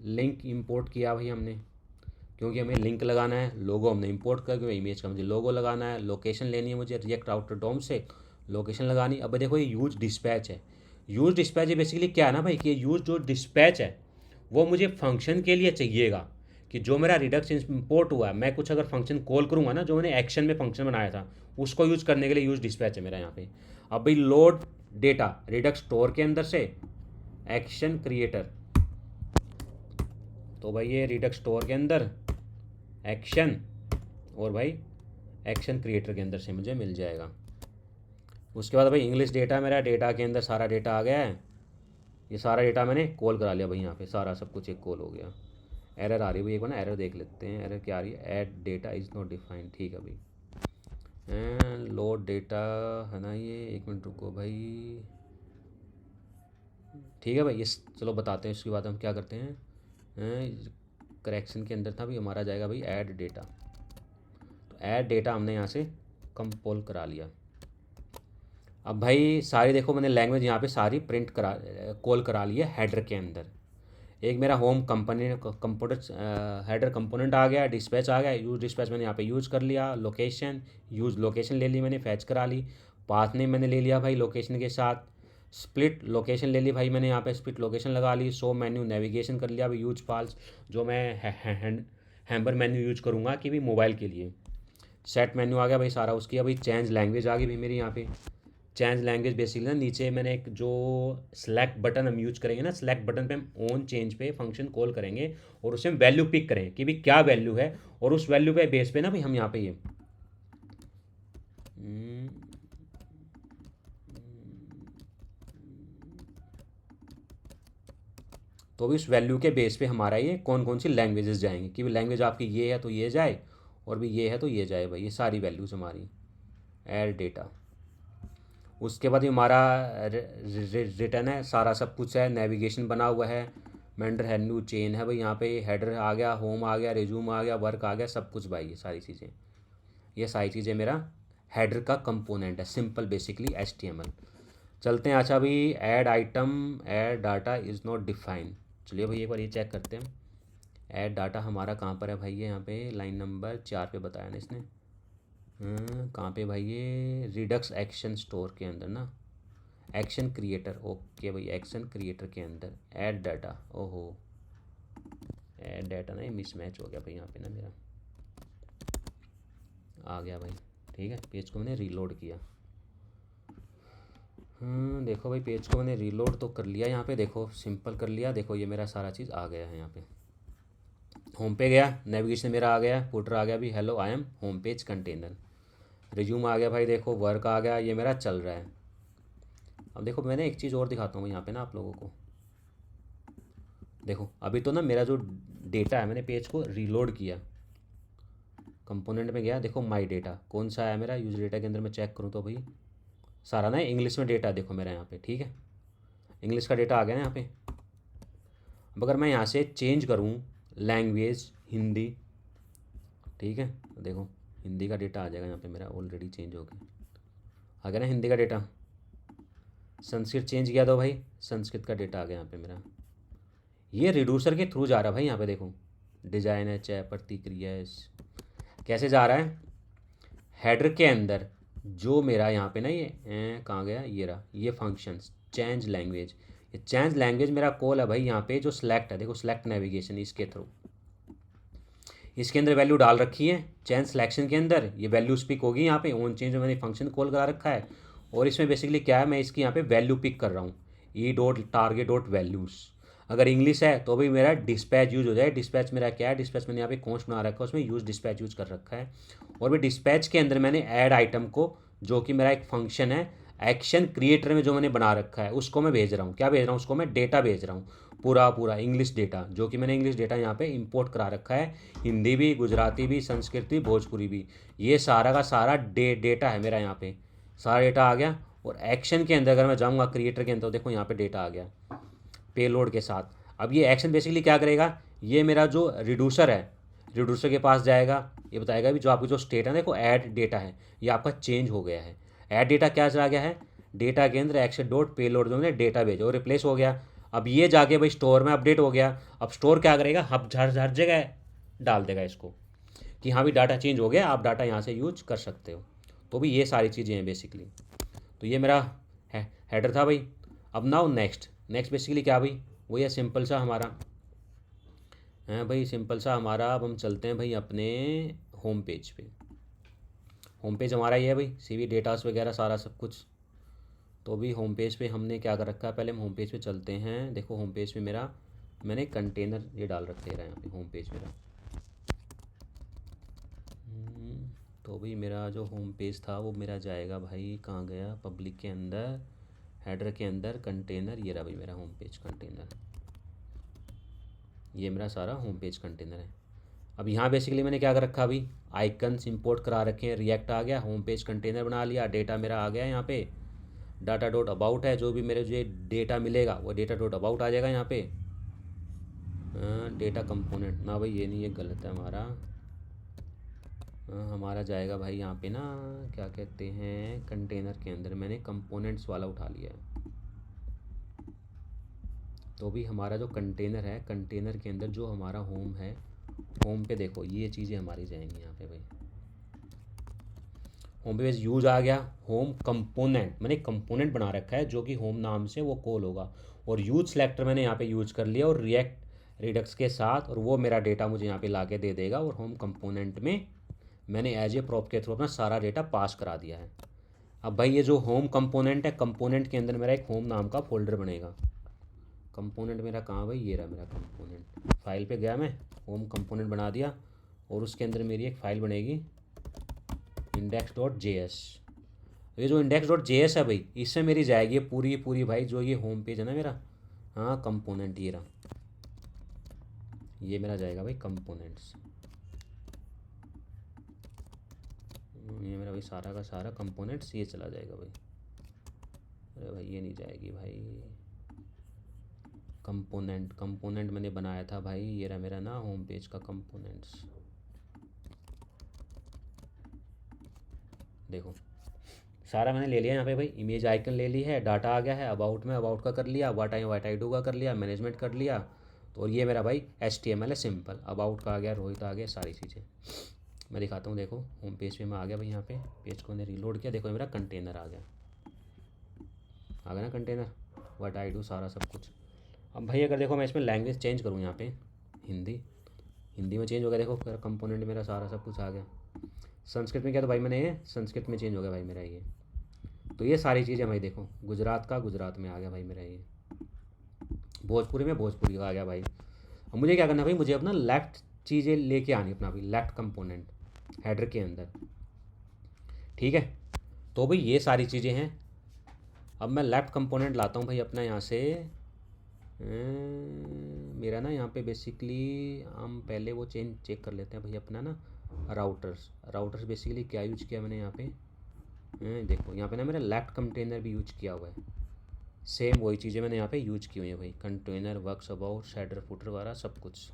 Speaker 1: लिंक इंपोर्ट किया भाई हमने, क्योंकि हमें लिंक लगाना है। लोगो हमने इंपोर्ट करके इमेज का मुझे लोगो लगाना है। लोकेशन लेनी है मुझे रिएक्ट राउटर डॉम से, लोकेशन लगानी। अब देखो ये यूज डिस्पैच है। यूज डिस्पैच ये बेसिकली क्या है ना भाई, कि यूज जो डिस्पैच है वो मुझे फंक्शन के लिए चाहिएगा, कि जो मेरा रिडक्स इंपोर्ट हुआ है, मैं कुछ अगर फंक्शन कॉल करूँगा ना, जो मैंने एक्शन में फंक्शन बनाया था उसको यूज़ करने के लिए यूज डिस्पैच है मेरा यहाँ पे। अब भाई लोड डेटा रिडक्स स्टोर के अंदर से एक्शन क्रिएटर, तो भाई ये रिडक्स स्टोर के अंदर एक्शन, और भाई एक्शन क्रिएटर के अंदर से मुझे मिल जाएगा। उसके बाद भाई इंग्लिश डेटा, मेरा डेटा के अंदर सारा डेटा आ गया है। ये सारा डेटा मैंने कॉल करा लिया भाई, यहाँ पे सारा सब कुछ एक कॉल हो गया। एरर आ रही है भाई, एक बार ना एरर देख लेते हैं, एरर क्या आ रही है, add data is not defined, ठीक है भाई। लोड डेटा है ना ये, एक मिनट रुको भाई, ठीक है भाई। ये चलो बताते हैं, उसके बाद हम क्या करते हैं। करेक्शन के अंदर था भाई, हमारा जाएगा भाई ऐड डेटा। तो ऐड डेटा हमने यहाँ से कंपोल करा लिया। अब भाई सारी देखो मैंने लैंग्वेज यहाँ पे सारी प्रिंट करा कॉल करा लिया हेडर के अंदर। एक मेरा होम कंपोनेंट हेडर कंपोनेंट आ गया, डिस्पैच आ गया, यूज डिस्पैच मैंने यहाँ पे यूज कर लिया। लोकेशन यूज लोकेशन ले ली मैंने, फैच करा ली। पाथ नेम मैंने ले लिया भाई लोकेशन के साथ। स्प्लिट लोकेशन ले ली भाई मैंने, यहाँ पे स्प्लिट लोकेशन लगा ली। शो मेन्यू नेविगेशन कर लिया। अभी यूज फाल्स जो मैं हैम्बर मेन्यू यूज करूँगा कि भी मोबाइल के लिए। सेट मेन्यू आ गया भाई सारा उसकी। अभी चेंज लैंग्वेज आ गई भाई मेरी यहाँ पे। चेंज लैंग्वेज बेसिकली ना नीचे मैंने एक जो सेलेक्ट बटन हम यूज करेंगे ना, सेलेक्ट बटन पे हम ऑन चेंज पे फंक्शन कॉल करेंगे और उसमें वैल्यू पिक करेंगे कि भाई क्या वैल्यू है, और उस वैल्यू पे बेस पे ना भाई हम यहाँ पे ये तो भी उस वैल्यू के बेस पे हमारा ये कौन कौन सी लैंग्वेजेस जाएंगी कि भाई लैंग्वेज आपकी ये है तो ये जाए, और भी ये है तो ये जाए भाई। ये सारी वैल्यूज़ हमारी ऐड डेटा। उसके बाद ये हमारा रिटर्न है, सारा सब कुछ है, नेविगेशन बना हुआ है, मेंडर हैंडू चेन है भाई यहाँ पे, हेडर आ गया, होम आ गया, रिज्यूम आ गया, वर्क आ गया, सब कुछ भाई ये सारी चीज़ें। ये सारी चीज़ें मेरा हेडर का कंपोनेंट है, सिंपल बेसिकली HTML। चलते हैं। अच्छा अभी add item add data is not defined. चलिए भाई एक बार ये चेक करते हैं ऐड डाटा हमारा कहाँ पर है भाई। ये यहाँ पे लाइन नंबर 4 पे बताया ना इसने। कहाँ पे भाई, ये रिडक्स एक्शन स्टोर के अंदर ना, एक्शन क्रिएटर। ओके भाई, एक्शन क्रिएटर के अंदर ऐड डाटा। ओहो, ऐड डाटा ना ये मिसमैच हो गया भाई यहाँ पे ना मेरा। आ गया भाई, ठीक है। पेज को मैंने रीलोड किया। देखो भाई पेज को मैंने रीलोड तो कर लिया यहाँ पे, देखो सिंपल कर लिया। देखो ये मेरा सारा चीज़ आ गया है यहाँ पे। होम पे गया, नेविगेशन मेरा आ गया, फुटर आ गया भी, hello I am home page container. Resume आ गया भाई, देखो वर्क आ गया, ये मेरा चल रहा है। अब देखो मैंने एक चीज़ और दिखाता हूँ यहाँ पे ना आप लोगों को। देखो अभी तो ना मेरा जो डेटा है, मैंने पेज को रीलोड किया, कंपोनेंट में गया, देखो माई डेटा कौन सा है मेरा। यूज डेटा के अंदर मैं चेक करूँ तो भाई सारा ना इंग्लिश में डेटा देखो मेरा यहाँ पे, ठीक है। इंग्लिश का डेटा आ गया ना यहाँ पे। अब अगर मैं यहाँ से चेंज करूँ लैंग्वेज हिंदी, ठीक है, देखो हिंदी का डेटा आ जाएगा यहाँ पे मेरा, ऑलरेडी चेंज हो गया, आ गया ना हिंदी का डेटा। संस्कृत चेंज किया तो भाई संस्कृत का डेटा आ गया यहाँ पे मेरा। ये रिड्यूसर के थ्रू जा रहा है भाई यहाँ पे, देखो डिजाइन है, चाहे प्रतिक्रिया है, कैसे जा रहा है हेडर के अंदर। जो मेरा यहाँ पे ना ये कहाँ गया, ये रहा, ये फंक्शंस चेंज लैंग्वेज। ये चेंज लैंग्वेज मेरा कॉल है भाई यहाँ पे, जो सिलेक्ट है, देखो सिलेक्ट नेविगेशन, इसके थ्रू इसके अंदर वैल्यू डाल रखी है। चेंज सिलेक्शन के अंदर ये वैल्यू पिक होगी यहाँ पे, ऑन चेंज में मैंने फंक्शन कॉल करा रखा है। और इसमें बेसिकली क्या है, मैं इसकी यहाँ पे वैल्यू पिक कर रहा हूँ, E dot target dot values. अगर इंग्लिश है तो भी मेरा डिस्पैच यूज हो जाए। डिस्पैच मेरा क्या है, डिस्पैच मैंने यहाँ पे कौन बना रखा है, उसमें यूज डिस्पैच यूज कर रखा है। और भी डिस्पैच के अंदर मैंने ऐड आइटम को, जो कि मेरा एक फंक्शन है एक्शन क्रिएटर में जो मैंने बना रखा है, उसको मैं भेज रहा हूँ। क्या भेज रहा हूँ, उसको मैं डेटा भेज रहा हूँ, पूरा पूरा इंग्लिश डेटा, जो कि मैंने इंग्लिश डेटा यहाँ पे इंपोर्ट करा रखा है। हिंदी भी, गुजराती भी, संस्कृत भी, भोजपुरी भी, ये सारा का सारा डेटा है मेरा यहाँ पे। सारा डेटा आ गया। और एक्शन के अंदर अगर मैं जाऊँगा क्रिएटर के अंदर, देखो यहाँ पे डेटा आ गया पेलोड के साथ। अब ये एक्शन बेसिकली क्या करेगा, ये मेरा जो रिड्यूसर है, रिड्यूसर के पास जाएगा, ये बताएगा भी जो आपकी जो स्टेट है, देखो ऐड डेटा है, ये आपका चेंज हो गया है। ऐड डेटा क्या चला गया है, डेटा के अंदर एक्शन डॉट पेलोड जो मैंने डेटा भेजा वो रिप्लेस हो गया। अब ये जाके भाई स्टोर में अपडेट हो गया। अब स्टोर क्या करेगा, हब हर जगह डाल देगा इसको कि हाँ भी डाटा चेंज हो गया, आप डाटा यहाँ से यूज कर सकते हो। तो भी ये सारी चीज़ें हैं बेसिकली। तो ये मेरा हेडर था भाई। अब नाउ नेक्स्ट बेसिकली क्या भाई, वही है सिंपल सा हमारा है भाई, सिंपल सा हमारा। अब हम चलते हैं भाई अपने होम पेज पे। होम पेज हमारा ये है भाई, CV डेटास वगैरह सारा सब कुछ। तो भी होम पेज पे हमने क्या कर रखा है, पहले हम होम पेज पे चलते हैं। देखो होम पेज पे मेरा मैंने कंटेनर ये डाल रखे रहा यहाँ पे होम पेज मेरा। तो भी मेरा जो होम पेज था वो मेरा जाएगा भाई, कहाँ गया, पब्लिक के अंदर, हेडर के अंदर कंटेनर, ये रहा भाई मेरा होम पेज कंटेनर। ये मेरा सारा होम पेज कंटेनर है। अब यहाँ बेसिकली मैंने क्या कर रखा, अभी आइकन्स इंपोर्ट करा रखे हैं, रिएक्ट आ गया, होम पेज कंटेनर बना लिया, डेटा मेरा आ गया यहाँ पे, डाटा डॉट अबाउट है, जो भी मेरे जो डेटा मिलेगा वो डेटा डॉट अबाउट आ जाएगा यहाँ पे। डेटा कंपोनेंट ना भाई, ये नहीं, ये गलत है हमारा। हमारा जाएगा भाई यहाँ पे ना, क्या कहते हैं, कंटेनर के अंदर मैंने कंपोनेंट्स वाला उठा लिया है। तो भी हमारा जो कंटेनर है, कंटेनर के अंदर जो हमारा होम है, होम पे देखो ये चीज़ें हमारी जाएंगी यहाँ पे भाई। होम पेज यूज आ गया। होम कंपोनेंट मैंने कंपोनेंट बना रखा है जो कि होम नाम से वो कॉल होगा, और यूज सेलेक्टर मैंने यहाँ पे यूज कर लिया और रिएक्ट रिडक्स के साथ, और वो मेरा डेटा मुझे यहाँ पे ला के दे देगा। और होम कंपोनेंट में मैंने एज ए प्रॉप के थ्रू अपना सारा डेटा पास करा दिया है। अब भाई ये जो होम कंपोनेंट है, कंपोनेंट के अंदर मेरा एक होम नाम का फोल्डर बनेगा। कंपोनेंट मेरा कहाँ भाई, ये रहा मेरा कंपोनेंट। फाइल पे गया मैं, होम कंपोनेंट बना दिया, और उसके अंदर मेरी एक फ़ाइल बनेगी index.js। ये जो index.js है भाई, इससे मेरी जाएगी पूरी पूरी भाई जो ये होम पेज है ना मेरा, हाँ कंपोनेंट ये रहा, ये मेरा जाएगा भाई कंपोनेंट्स। ये मेरा भाई सारा का सारा कंपोनेंट्स ये चला जाएगा भाई। अरे भाई ये नहीं जाएगी भाई, कंपोनेंट मैंने बनाया था भाई, ये रहा मेरा ना होम पेज का कंपोनेंट्स। देखो सारा मैंने ले लिया यहाँ पे भाई, इमेज आइकन ले ली है, डाटा आ गया है, अबाउट में अबाउट का कर लिया, वाट आई डू का कर लिया, मैनेजमेंट कर लिया। तो ये मेरा भाई HTML है सिंपल, अबाउट का आ गया, रोहित आ गया, सारी चीज़ें मैं दिखाता हूँ। देखो होम पेज पे मैं आ गया भाई, यहाँ पे पेज को मैंने रीलोड किया, देखो मेरा कंटेनर आ गया ना कंटेनर, वाट आई डू सारा सब कुछ। अब भाई अगर देखो मैं इसमें लैंग्वेज चेंज करूँ, यहाँ पे हिंदी में चेंज हो गया, देखो कंपोनेंट मेरा सारा सब कुछ आ गया। संस्कृत में क्या, तो भाई मैंने ये संस्कृत में चेंज हो गया भाई मेरा ये। तो ये सारी चीज़ें भाई देखो, गुजरात का गुजरात में आ गया भाई मेरा ये, भोजपुरी में भोजपुरी का आ गया भाई। अब मुझे क्या करना भाई, मुझे अपना लेफ्ट चीज़ें लेके आनी अपना भाई, लेफ्ट कंपोनेंट हेडर के अंदर, ठीक है। तो भाई ये सारी चीज़ें हैं। अब मैं लेफ्ट कंपोनेंट लाता हूँ भाई अपना यहाँ से, मेरा ना यहाँ पे बेसिकली हम पहले वो चेक कर लेते हैं भाई अपना ना राउटर्स बेसिकली क्या यूज किया मैंने यहाँ पे, देखो यहाँ पे ना मेरा लेफ्ट कंटेनर भी यूज किया हुआ है, सेम वही चीज़ें मैंने यहाँ पे यूज की हुई है भाई, container works about header footer वगैरह सब कुछ।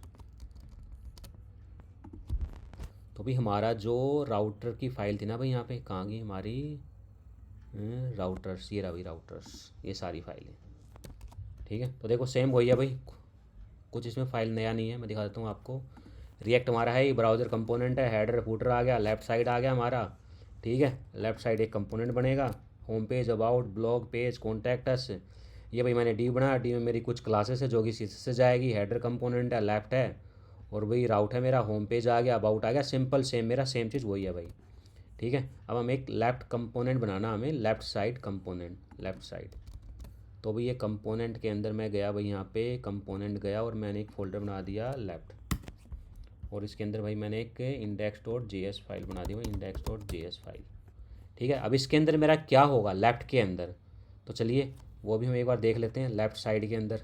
Speaker 1: तो भाई हमारा जो राउटर की फ़ाइल थी ना भाई, यहाँ पे कहाँ गई हमारी, राउटर्स, ये रहा भाई राउटर्स, ये सारी फाइलें, ठीक है। तो देखो सेम वही है भाई, कुछ इसमें फ़ाइल नया नहीं है, मैं दिखा देता हूँ आपको। रिएक्ट हमारा है, ब्राउज़र कंपोनेंट है, हेडर फुटर आ गया, लेफ्ट साइड आ गया हमारा, ठीक है। लेफ्ट साइड एक कंपोनेंट बनेगा, home page, about, blog page, contact us, ये भाई मैंने डी बनाया, डी में मेरी कुछ क्लासेस है जो कि CSS से जाएगी, हेडर कंपोनेंट है, लेफ्ट है, और भाई राउट है मेरा, होम पेज आ गया, अबाउट आ गया, सिंपल सेम मेरा सेम चीज़ वही है भाई, ठीक है। अब हम एक लेफ़्ट कंपोनेंट बनाना, हमें left side component, left side. तो भाई ये कंपोनेंट के अंदर मैं गया भाई, यहाँ पे कंपोनेंट गया और मैंने एक फ़ोल्डर बना दिया लेफ़्ट, और इसके अंदर भाई मैंने एक index.js फाइल बना दी भाई, index.js फाइल, ठीक है। अब इसके अंदर मेरा क्या होगा लेफ़्ट के अंदर, तो चलिए वो भी हम एक बार देख लेते हैं। लेफ़्ट साइड के अंदर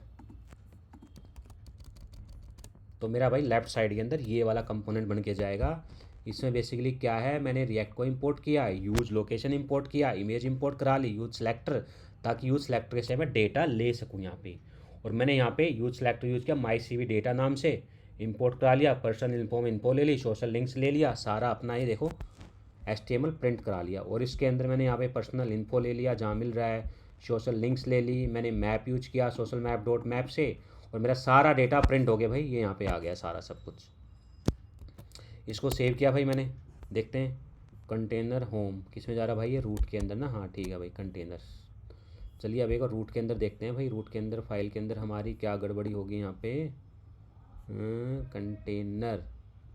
Speaker 1: तो मेरा भाई लेफ़्ट साइड के अंदर ये वाला कंपोनेंट बन के जाएगा। इसमें बेसिकली क्या है, मैंने रिएक्ट को इंपोर्ट किया, यूज लोकेशन इंपोर्ट किया, इमेज इंपोर्ट करा ली, यूज सेलेक्टर, ताकि यूज सेलेक्टर से मैं डेटा ले सकूँ यहाँ पे। और मैंने यहाँ पे यूज सेलेक्टर यूज़ किया, माई CV डेटा नाम से इंपोर्ट करा लिया, पर्सनल इन्फो ले ली, सोशल लिंक्स ले लिया, सारा अपना ही देखो HTML प्रिंट करा लिया। और इसके अंदर मैंने यहाँ पे पर्सनल इन्फो ले लिया जहाँ मिल रहा है, सोशल लिंक्स ले ली, मैंने मैप यूज किया सोशल मैप से, और मेरा सारा डेटा प्रिंट हो गया भाई, ये यहाँ पे आ गया सारा सब कुछ। इसको सेव किया भाई मैंने, देखते हैं कंटेनर होम किस में जा रहा भाई, ये रूट के अंदर ना, हाँ ठीक है भाई कंटेनर। चलिए अब एक और रूट के अंदर देखते हैं भाई, रूट के अंदर फाइल के अंदर हमारी क्या गड़बड़ी होगी यहाँ पे।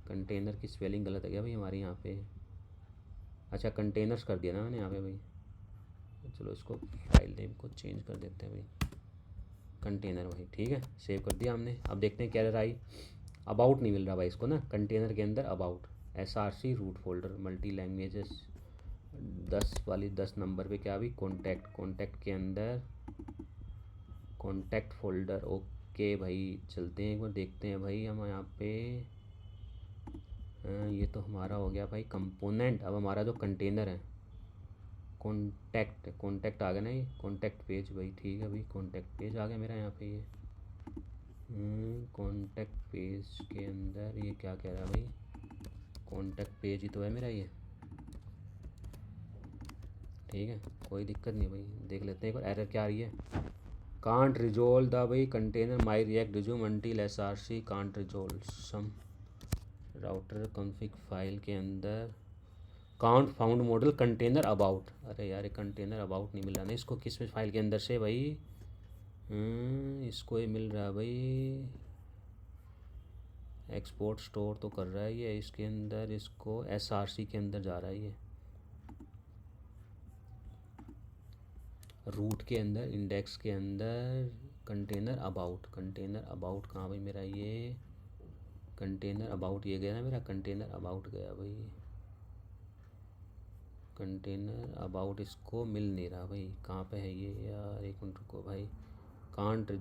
Speaker 1: कंटेनर की स्पेलिंग गलत है क्या भाई हमारी यहाँ पे, अच्छा कंटेनर्स कर दिया ना मैंने यहाँ पे भाई, चलो इसको फाइल नेम को चेंज कर देते हैं भाई, कंटेनर भाई, ठीक है सेव कर दिया हमने। अब देखते हैं क्या एरर आई, अबाउट नहीं मिल रहा भाई इसको ना, कंटेनर के अंदर about, SRC root folder, multi languages, 10 number पे क्या भी, कॉन्टैक्ट के अंदर कॉन्टैक्ट फोल्डर, ओके भाई चलते हैं एक बार देखते हैं भाई हम यहाँ पे। ये तो हमारा हो गया भाई कंपोनेंट। अब हमारा जो कंटेनर है, कॉन्टैक्ट आ गया ना, ये कॉन्टैक्ट पेज भाई, ठीक है भाई कॉन्टैक्ट पेज आ गया मेरा यहाँ पे, ये कॉन्टैक्ट पेज के अंदर ये क्या कह रहा है भाई, कॉन्टैक्ट पेज ही तो है मेरा ये, ठीक है कोई दिक्कत नहीं भाई, देख लेते हैं एक बार एरर क्या आ रही है। कांट रिजोल्व द भाई container my react resume until SRC can't resolve some router config file के अंदर, count found model container about, अरे यार ये कंटेनर अबाउट नहीं मिल रहा ना इसको, किस फाइल के अंदर से भाई? इसको ये मिल रहा है भाई, एक्सपोर्ट स्टोर तो कर रहा है ये इसके अंदर, इसको SRC के अंदर जा रहा है ये, रूट के अंदर, इंडेक्स के अंदर, कंटेनर अबाउट। कंटेनर अबाउट कहाँ भाई मेरा? ये कंटेनर अबाउट ये गया ना मेरा, कंटेनर अबाउट गया भाई, कंटेनर अबाउट इसको मिल नहीं रहा भाई, कहाँ पे है ये यार? एक मिनट रुको भाई, कांट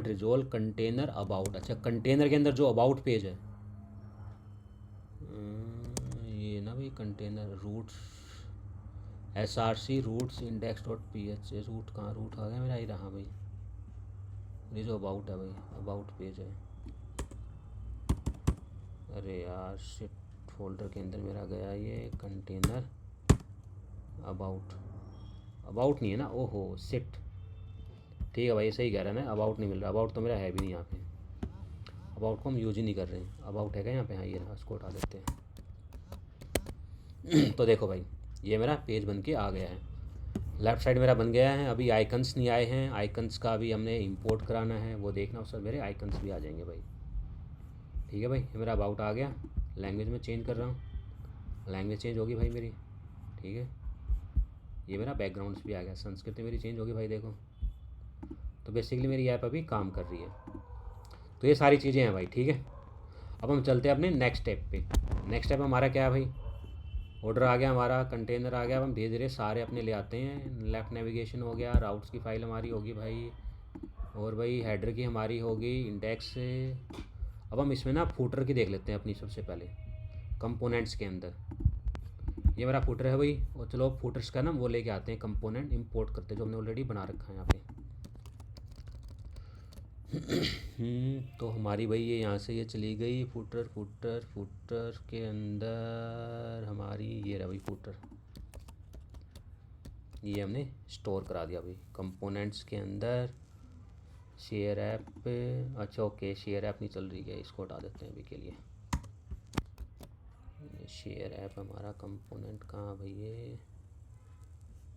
Speaker 1: रिजोल्व कंटेनर अबाउट। अच्छा कंटेनर के अंदर जो अबाउट पेज है, ये ना भाई container routes, SRC routes index dot PH, root कहाँ? रूट आ गया मेरा, ही रहा भाई, ये जो अबाउट है भाई, अबाउट पेज है। अरे यार शिट, फोल्डर के अंदर मेरा गया ये कंटेनर अबाउट, अबाउट नहीं है ना, ओहो शिट। ठीक है भाई सही कह रहा है ना, अबाउट नहीं मिल रहा, अबाउट तो मेरा है भी नहीं यहाँ पे, अबाउट को हम यूज ही नहीं कर रहे हैं। अबाउट है क्या यहाँ पे? हाँ ये रहा, इसको हटा देते हैं। तो देखो भाई ये मेरा पेज बन के आ गया है, लेफ़्ट साइड मेरा बन गया है। अभी आइकन्स नहीं आए हैं, आइकन्स का अभी हमने इंपोर्ट कराना है, वो देखना, उस पर मेरे आइकन्स भी आ जाएंगे भाई। ठीक है भाई, ये मेरा अबाउट आ गया, लैंग्वेज में चेंज कर रहा हूँ, लैंग्वेज चेंज होगी भाई मेरी। ठीक है, ये मेरा बैकग्राउंड्स भी आ गया, संस्कृति मेरी चेंज होगी भाई देखो। तो बेसिकली मेरी ऐप अभी काम कर रही है। तो ये सारी चीज़ें हैं भाई। ठीक है, अब हम चलते हैं अपने नेक्स्ट स्टेप पे। नेक्स्ट स्टेप हमारा क्या है भाई? ऑर्डर आ गया हमारा, कंटेनर आ गया, अब हम धीरे धीरे सारे अपने ले आते हैं। लेफ़्ट नेविगेशन हो गया, राउट्स की फ़ाइल हमारी होगी भाई, और भाई हेडर की हमारी होगी, इंडेक्स से। अब हम इसमें ना फूटर की देख लेते हैं अपनी सबसे पहले, कंपोनेंट्स के अंदर। ये मेरा फूटर है भाई, और चलो फूटर्स का ना वो लेके आते हैं, कंपोनेंट इंपोर्ट करते हैं जो हमने ऑलरेडी बना रखा है यहाँ पे। तो हमारी भाई ये यहाँ से ये चली गई, फूटर के अंदर हमारी ये रहा भाई फूटर, ये हमने स्टोर करा दिया भाई कंपोनेंट्स के अंदर। शेयर ऐप, अच्छा ओके शेयर ऐप नहीं चल रही है, इसको हटा देते हैं अभी के लिए। शेयर ऐप हमारा कंपोनेंट कहाँ भाई? ये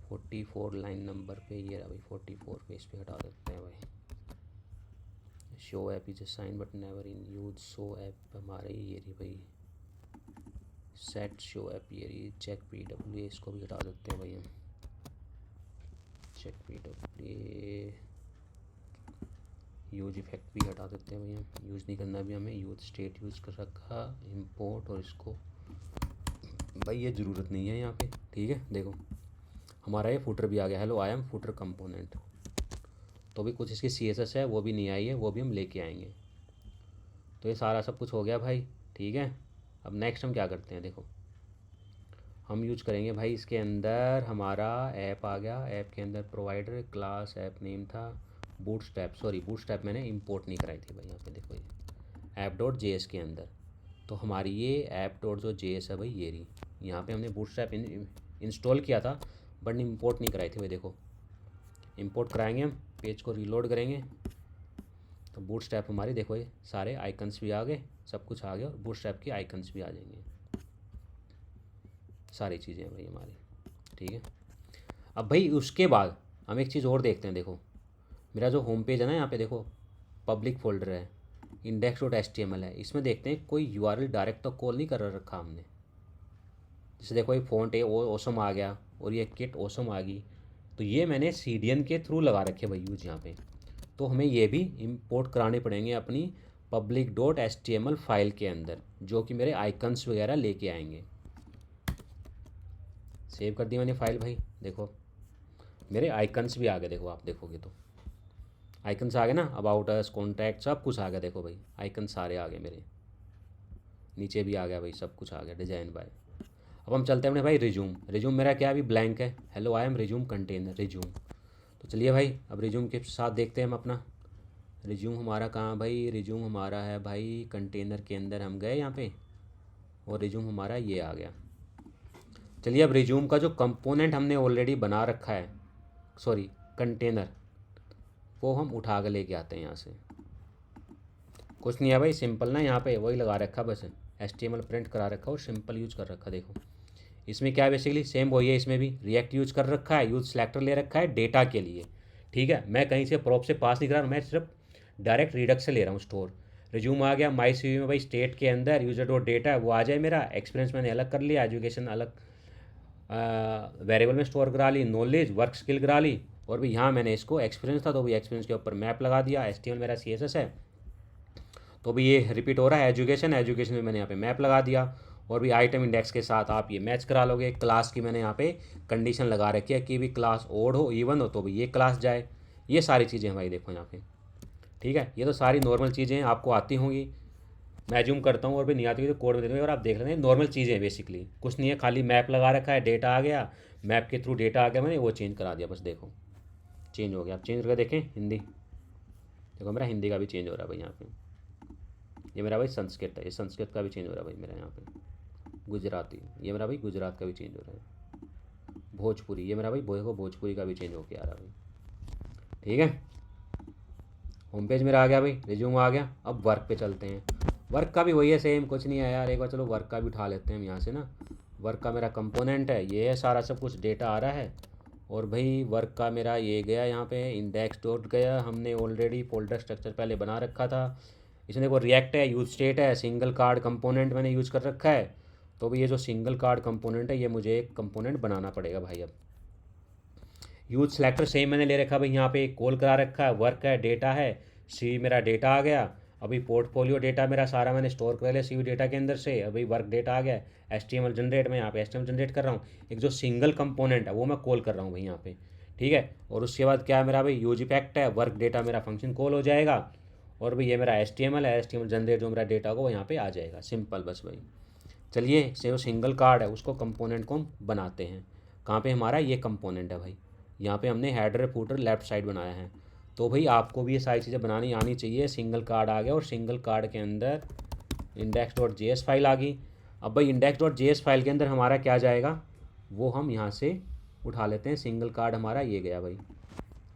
Speaker 1: 44 लाइन नंबर पे, ये रहा भाई 44 पे, इस पर हटा देते हैं भाई। Show app is assign but never in use, show app हमारे ये रही भाई, सेट शो ऐप ये रही, चेक PW, इसको भी हटा देते हैं भाई हम, चेक PW, यूज इफेक्ट भी हटा देते हैं भाई हम, यूज़ नहीं करना भी हमें, यूज स्टेट यूज़ कर रखा, इंपोर्ट, और इसको भाई ये ज़रूरत नहीं है यहाँ पे। ठीक है, देखो हमारा ये फूटर भी आ गया, hello I M footer component. तो भी कुछ इसकी CSS है वो भी नहीं आई है, वो भी हम लेके आएंगे। तो ये सारा सब कुछ हो गया भाई। ठीक है, अब नेक्स्ट हम क्या करते हैं, देखो हम यूज करेंगे भाई इसके अंदर हमारा ऐप आ गया, ऐप के अंदर प्रोवाइडर क्लास ऐप नेम था बूटस्ट्रैप, सॉरी बूटस्ट्रैप मैंने इंपोर्ट नहीं कराई थी भाई, यहाँ पे देखो ये app.js के अंदर। तो हमारी ये app.js है भाई, ये रही, यहाँ पे हमने बूटस्ट्रैप इंस्टॉल किया था बट इंपोर्ट नहीं कराई थी भाई। देखो इंपोर्ट कराएंगे हम, पेज को रीलोड करेंगे तो बूटस्ट्रैप हमारी देखो ये सारे आइकन्स भी आ गए, सब कुछ आ गया, और बूटस्ट्रैप की आइकन्स भी आ जाएंगे, सारी चीज़ें हैं भाई हमारी। ठीक है, अब भाई उसके बाद हम एक चीज़ और देखते हैं। देखो मेरा जो होम पेज है ना, यहाँ पे देखो पब्लिक फोल्डर है, index.html है, इसमें देखते हैं कोई URL डायरेक्ट तो कॉल नहीं कर रखा हमने। जैसे देखो ये फ़ॉन्ट है वो ओसम आ गया, और ये किट ओसम आ गई, तो ये मैंने CDN के थ्रू लगा रखे भाई यूज यहाँ पे। तो हमें ये भी इंपोर्ट कराने पड़ेंगे अपनी public.html फाइल के अंदर, जो कि मेरे आइकन्स वगैरह लेके आएंगे। सेव कर दी मैंने फाइल भाई, देखो मेरे आइकन्स भी आ गए, देखो आप देखोगे तो आइकन्स आ गए ना, अबाउट अस, कॉन्टैक्ट, सब कुछ आ गया। देखो भाई आइकन सारे आ गए मेरे, नीचे भी आ गया भाई, सब कुछ आ गया, डिजाइन बाय। अब हम चलते हैं अपने भाई रिज्यूम। रिज्यूम मेरा क्या अभी ब्लैंक है, hello I M resume container resume. तो चलिए भाई अब रिज्यूम के साथ देखते हैं हम अपना रिज्यूम हमारा कहाँ भाई, रिज्यूम हमारा है भाई कंटेनर के अंदर, हम गए यहाँ पे और रिज्यूम हमारा ये आ गया। चलिए अब रिज्यूम का जो कंपोनेंट हमने ऑलरेडी बना रखा है, सॉरी कंटेनर, वो हम उठा कर लेके आते हैं यहाँ से। कुछ नहीं है भाई, सिंपल ना, यहाँ पे वही लगा रखा बस, HTML प्रिंट करा रखा और सिंपल यूज कर रखा। देखो इसमें क्या है, बेसिकली सेम वही है, इसमें भी रिएक्ट यूज कर रखा है, यूज सेलेक्टर ले रखा है डेटा के लिए। ठीक है, मैं कहीं से प्रॉप से पास नहीं करा रहा हूँ, मैं सिर्फ डायरेक्ट रिडक्स से ले रहा हूँ स्टोर। रिज्यूम आ गया, माई CV में भाई स्टेट के अंदर यूजर डॉट डेटा है वो आ जाए मेरा, एक्सपीरियंस मैंने अलग कर लिया, एजुकेशन अलग वेरिएबल में स्टोर करा ली, नॉलेज वर्क स्किल करा ली, और भी यहाँ मैंने इसको एक्सपीरियंस था तो भी एक्सपीरियंस के ऊपर मैप लगा दिया। HTML मेरा CSS है तो भी ये रिपीट हो रहा है, एजुकेशन एजुकेशन में मैंने यहाँ पे मैप लगा दिया, और भी आइटम इंडेक्स के साथ आप ये मैच करा लोगे। क्लास की मैंने यहाँ पे कंडीशन लगा रखी है कि भी क्लास ओड हो इवन हो तो भी ये क्लास जाए। ये सारी चीज़ें भाई देखो यहाँ पे। ठीक है, ये तो सारी नॉर्मल चीज़ें हैं, आपको आती होंगी। मैं जूम करता हूँ और भी नहीं आती हुई तो कोड में दे दूँगा और आप देख लेते हैं, नॉर्मल चीज़ें हैं बेसिकली, कुछ नहीं है, खाली मैप लगा रखा है, डेटा आ गया, मैप के थ्रू डेटा आ गया, मैंने वो चेंज करा दिया बस। देखो चेंज हो गया, आप चेंज करके देखें हिंदी, देखो मेरा हिंदी का भी चेंज हो रहा है भाई यहाँ पे। ये मेरा भाई संस्कृत है, ये संस्कृत का भी चेंज हो रहा है भाई मेरा यहाँ पे। गुजराती, ये मेरा भाई गुजरात का भी चेंज हो रहा है। भोजपुरी, ये मेरा भाई भोजपुरी का भी चेंज होके आ रहा है भाई। ठीक है, होम पेज मेरा आ गया भाई, रिज्यूम आ गया। अब वर्क पे चलते हैं। वर्क का भी वही है, सेम कुछ नहीं है यार। एक बार चलो वर्क का भी उठा लेते हैं हम यहाँ से ना। वर्क का मेरा कंपोनेंट है, ये है सारा सब कुछ डेटा आ रहा है। और भाई वर्क का मेरा ये गया यहाँ पे इंडेक्स डॉट गया, हमने ऑलरेडी फोल्डर स्ट्रक्चर पहले बना रखा था। इसमें देखो रिएक्ट है, यूज स्टेट है, सिंगल कार्ड कंपोनेंट मैंने यूज़ कर रखा है। तो भी ये जो सिंगल कार्ड कंपोनेंट है ये मुझे एक कंपोनेंट बनाना पड़ेगा भाई। अब यूज सेलेक्टर सेम मैंने ले रखा भाई, यहाँ पे एक कॉल करा रखा है, वर्क है, डेटा है, सी मेरा डेटा आ गया। अभी पोर्टफोलियो डेटा मेरा सारा मैंने स्टोर कर लिया CV डेटा के अंदर से। अभी वर्क डेटा आ गया, HTML जनरेट, मैं यहाँ पे HTML जनरेट कर रहा हूँ। एक जो सिंगल कंपोनेंट है वो मैं कॉल कर रहा हूँ भाई यहाँ पे। ठीक है, और उसके बाद क्या है मेरा भाई यूज इफेक्ट है, वर्क डेटा मेरा फंक्शन कॉल हो जाएगा। और भाई ये मेरा HTML है, HTML जनरेट जो मेरा डेटा को यहाँ पे आ जाएगा, सिंपल बस भाई। चलिए से वो सिंगल कार्ड है उसको कंपोनेंट को हम बनाते हैं। कहाँ पे हमारा ये कंपोनेंट है भाई, यहाँ पे हमने हेडर फूटर लेफ्ट साइड बनाया है। तो भाई आपको भी ये सारी चीज़ें बनानी आनी चाहिए। सिंगल कार्ड आ गया और सिंगल कार्ड के अंदर index.js फाइल आ गई। अब भाई index.js फाइल के अंदर हमारा क्या जाएगा वो हम यहाँ से उठा लेते हैं। सिंगल कार्ड हमारा ये गया भाई,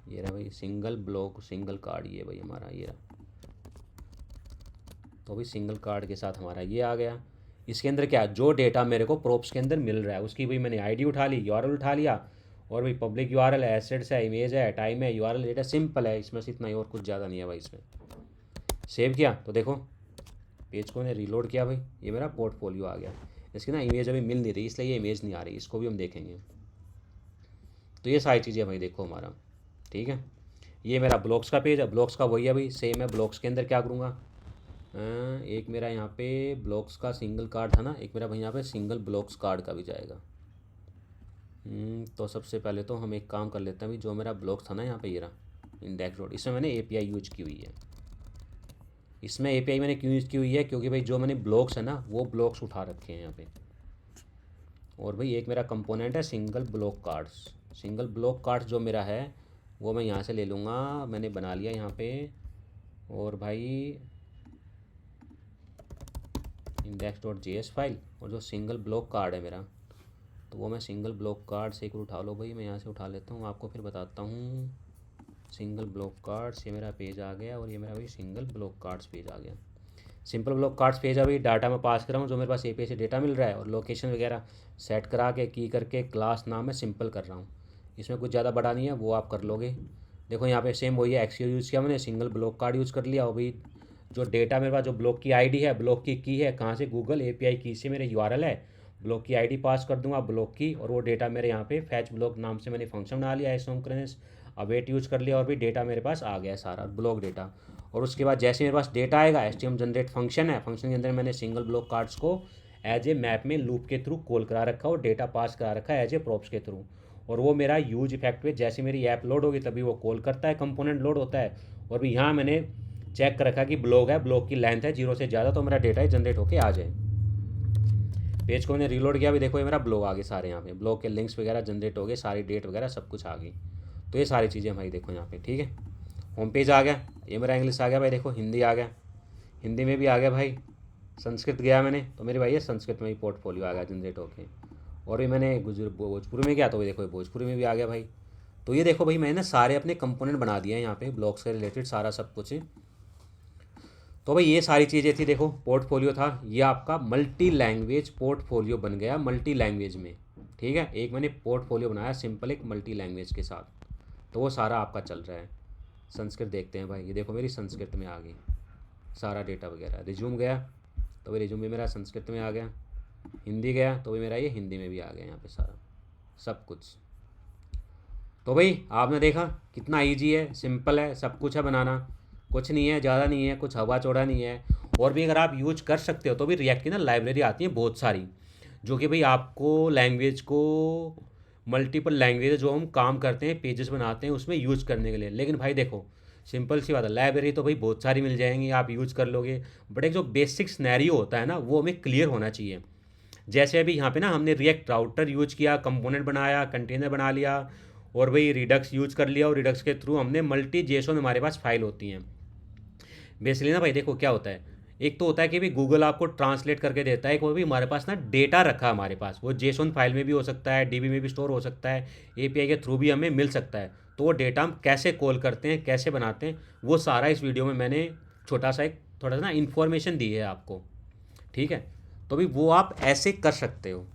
Speaker 1: ये रहा भाई सिंगल ब्लॉक सिंगल कार्ड, ये भाई हमारा ये रहा। तो भाई सिंगल कार्ड के साथ हमारा ये आ गया। इसके अंदर क्या जो डेटा मेरे को प्रॉप्स के अंदर मिल रहा है उसकी भाई मैंने ID उठा ली, URL उठा लिया, और भाई पब्लिक URL है, एसेट्स है, इमेज है, टाइम है, URL डेटा, सिंपल है इसमें से इतना ही, और कुछ ज़्यादा नहीं है भाई इसमें। सेव किया तो देखो पेज को मैंने रीलोड किया भाई, ये मेरा पोर्टफोलियो आ गया। इसकी ना इमेज अभी मिल नहीं रही इसलिए ये इमेज नहीं आ रही, इसको भी हम देखेंगे। तो ये सारी चीज़ें भाई देखो हमारा। ठीक है, ये मेरा ब्लॉक्स का पेज है, ब्लॉक्स का वही है भाई सेम है। ब्लॉक्स के अंदर क्या करूँगा, एक मेरा यहाँ पे ब्लॉक्स का सिंगल कार्ड था ना, एक मेरा भाई यहाँ पे सिंगल ब्लॉक्स कार्ड का भी जाएगा। तो सबसे पहले तो हम एक काम कर लेते हैं भाई, जो मेरा ब्लॉक्स था ना यहाँ पे ये रहा इंडेक्स डॉट, इसमें मैंने API यूज की हुई है। इसमें API मैंने क्यों यूज़ की हुई है, क्योंकि भाई जो मैंने ब्लॉक्स है ना वो ब्लॉक्स उठा रखे हैं यहाँ पे। और भाई एक मेरा कंपोनेंट है single block cards, single block cards जो मेरा है वो मैं यहाँ से ले लूँगा, मैंने बना लिया यहाँ पे। और भाई index.js फाइल, और जो सिंगल ब्लॉक कार्ड है मेरा तो वो मैं सिंगल ब्लॉक कार्ड से एक उठा लो भाई, मैं यहाँ से उठा लेता हूँ, आपको फिर बताता हूँ। सिंगल ब्लॉक कार्ड्स, ये मेरा पेज आ गया, और ये मेरा भाई सिंगल ब्लॉक कार्ड्स पेज आ गया। सिंपल ब्लॉक कार्ड्स पेज अभी डाटा में पास कर रहा हूँ, जो मेरे पास API से डेटा मिल रहा है, और लोकेशन वगैरह सेट करा के की करके क्लास नाम है सिंपल कर रहा हूँ। इसमें कुछ ज़्यादा बड़ा नहीं है, वो आप कर लोगे। देखो यहाँ पे सेम वही है, एक्सियो यूज़ किया मैंने, सिंगल ब्लॉक कार्ड यूज़ कर लिया। और भाई जो डेटा मेरे पास जो ब्लॉक की ID है, ब्लॉक की है कहाँ से, गूगल API की से मेरे URL है, ब्लॉक की ID पास कर दूंगा ब्लॉक की, और वो डेटा मेरे यहाँ पे फैच ब्लॉक नाम से मैंने फंक्शन बना लिया, एसोक्रेंस अवेट यूज़ कर लिया, और भी डेटा मेरे पास आ गया सारा ब्लॉक डेटा। और उसके बाद जैसे मेरे पास डेटा आएगा, HTML जनरेट फंक्शन है, फंक्शन के अंदर मैंने सिंगल ब्लॉक कार्ड्स को एज ए मैप में लूप के थ्रू कॉल करा रखा और डेटा पास करा रखा है एज ए प्रॉप्स के थ्रू। और वो मेरा यूज इफेक्ट में जैसे मेरी ऐप लोड होगी तभी वो कॉल करता है, कंपोनेंट लोड होता है। और भी यहाँ मैंने चेक कर रखा कि ब्लॉक है, ब्लॉक की लेंथ है 0 से ज़्यादा, तो मेरा डेटा जनरेट होके आ जाए। पेज को मैंने रीलोड किया, भी देखो ये मेरा ब्लॉग आ गए सारे, यहाँ पे ब्लॉग के लिंक्स वगैरह जनरेट हो गए, सारी डेट वगैरह सब कुछ आ गई। तो ये सारी चीज़ें भाई देखो यहाँ पे। ठीक है, होम पेज आ गया, ये मेरा इंग्लिश आ गया भाई, देखो हिंदी आ गया, हिंदी में भी आ गया भाई। संस्कृत गया मैंने तो मेरे भाई ये संस्कृत में भी पोर्टफोलियो आ गया जनरेट होके। और भी मैंने भोजपुरी में गया तो देखो भोजपुरी में भी आ गया भाई। तो ये देखो भाई मैंने सारे अपने कंपोनेंट बना दिए हैं यहाँ पे, ब्लॉग्स से रिलेटेड सारा सब कुछ। तो भाई ये सारी चीज़ें थी, देखो पोर्टफोलियो था, ये आपका मल्टी लैंग्वेज पोर्टफोलियो बन गया मल्टी लैंग्वेज में। ठीक है, एक मैंने पोर्टफोलियो बनाया सिंपल एक मल्टी लैंग्वेज के साथ, तो वो सारा आपका चल रहा है। संस्कृत देखते हैं भाई, ये देखो मेरी संस्कृत में आ गई सारा डेटा वगैरह। रिज्यूम गया तो भाई रिज्यूम भी मेरा संस्कृत में आ गया, हिंदी गया तो भी मेरा ये हिंदी में भी आ गया यहाँ पे सारा सब कुछ। तो भाई आपने देखा कितना इजी है, सिंपल है, सब कुछ है बनाना, कुछ नहीं है, ज़्यादा नहीं है, कुछ हवा चौड़ा नहीं है। और भी अगर आप यूज कर सकते हो तो भी रिएक्ट की ना लाइब्रेरी आती है बहुत सारी, जो कि भाई आपको लैंग्वेज को मल्टीपल लैंग्वेज जो हम काम करते हैं पेजेस बनाते हैं उसमें यूज करने के लिए। लेकिन भाई देखो सिंपल सी बात है, लाइब्रेरी तो भाई बहुत सारी मिल जाएंगी, आप यूज कर लोगे, बट एक जो बेसिक सिनेरियो होता है ना वो हमें क्लियर होना चाहिए। जैसे अभी यहाँ पे ना हमने रिएक्ट राउटर यूज किया, कंपोनेंट बनाया, कंटेनर बना लिया, और भाई रिडक्स यूज कर लिया, और रिडक्स के थ्रू हमने मल्टी जेसोन हमारे पास फाइल होती हैं। बेसिकली ना भाई देखो क्या होता है, एक तो होता है कि भाई गूगल आपको ट्रांसलेट करके देता है, एक वो भी हमारे पास ना डेटा रखा है हमारे पास, वो जेसोन फाइल में भी हो सकता है, डीबी में भी स्टोर हो सकता है, एपीआई के थ्रू भी हमें मिल सकता है। तो वो डेटा हम कैसे कॉल करते हैं, कैसे बनाते हैं, वो सारा इस वीडियो में मैंने छोटा सा एक थोड़ा सा ना इन्फॉर्मेशन दी है आपको। ठीक है, तो भाई वो आप ऐसे कर सकते हो,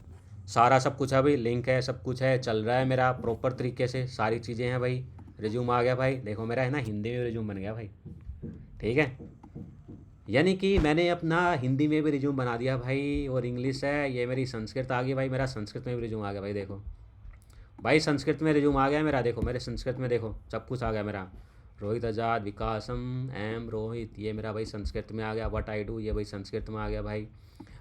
Speaker 1: सारा सब कुछ है भाई, लिंक है, सब कुछ है, चल रहा है मेरा प्रॉपर तरीके से, सारी चीज़ें हैं भाई। रिज्यूम आ गया भाई, देखो मेरा है ना हिंदी में रिज्यूम बन गया भाई। ठीक है, यानी कि मैंने अपना हिंदी में भी रिज्यूम बना दिया भाई, और इंग्लिश है, ये मेरी संस्कृत आ गई भाई, मेरा संस्कृत में भी रिज्यूम आ गया भाई। देखो भाई संस्कृत में रिज्यूम आ गया मेरा, देखो मेरे संस्कृत में देखो सब कुछ आ गया मेरा। रोहित आज़ाद विकासम एम रोहित, ये मेरा भाई संस्कृत में आ गया। व्हाट आई डू, ये भाई संस्कृत में आ गया भाई।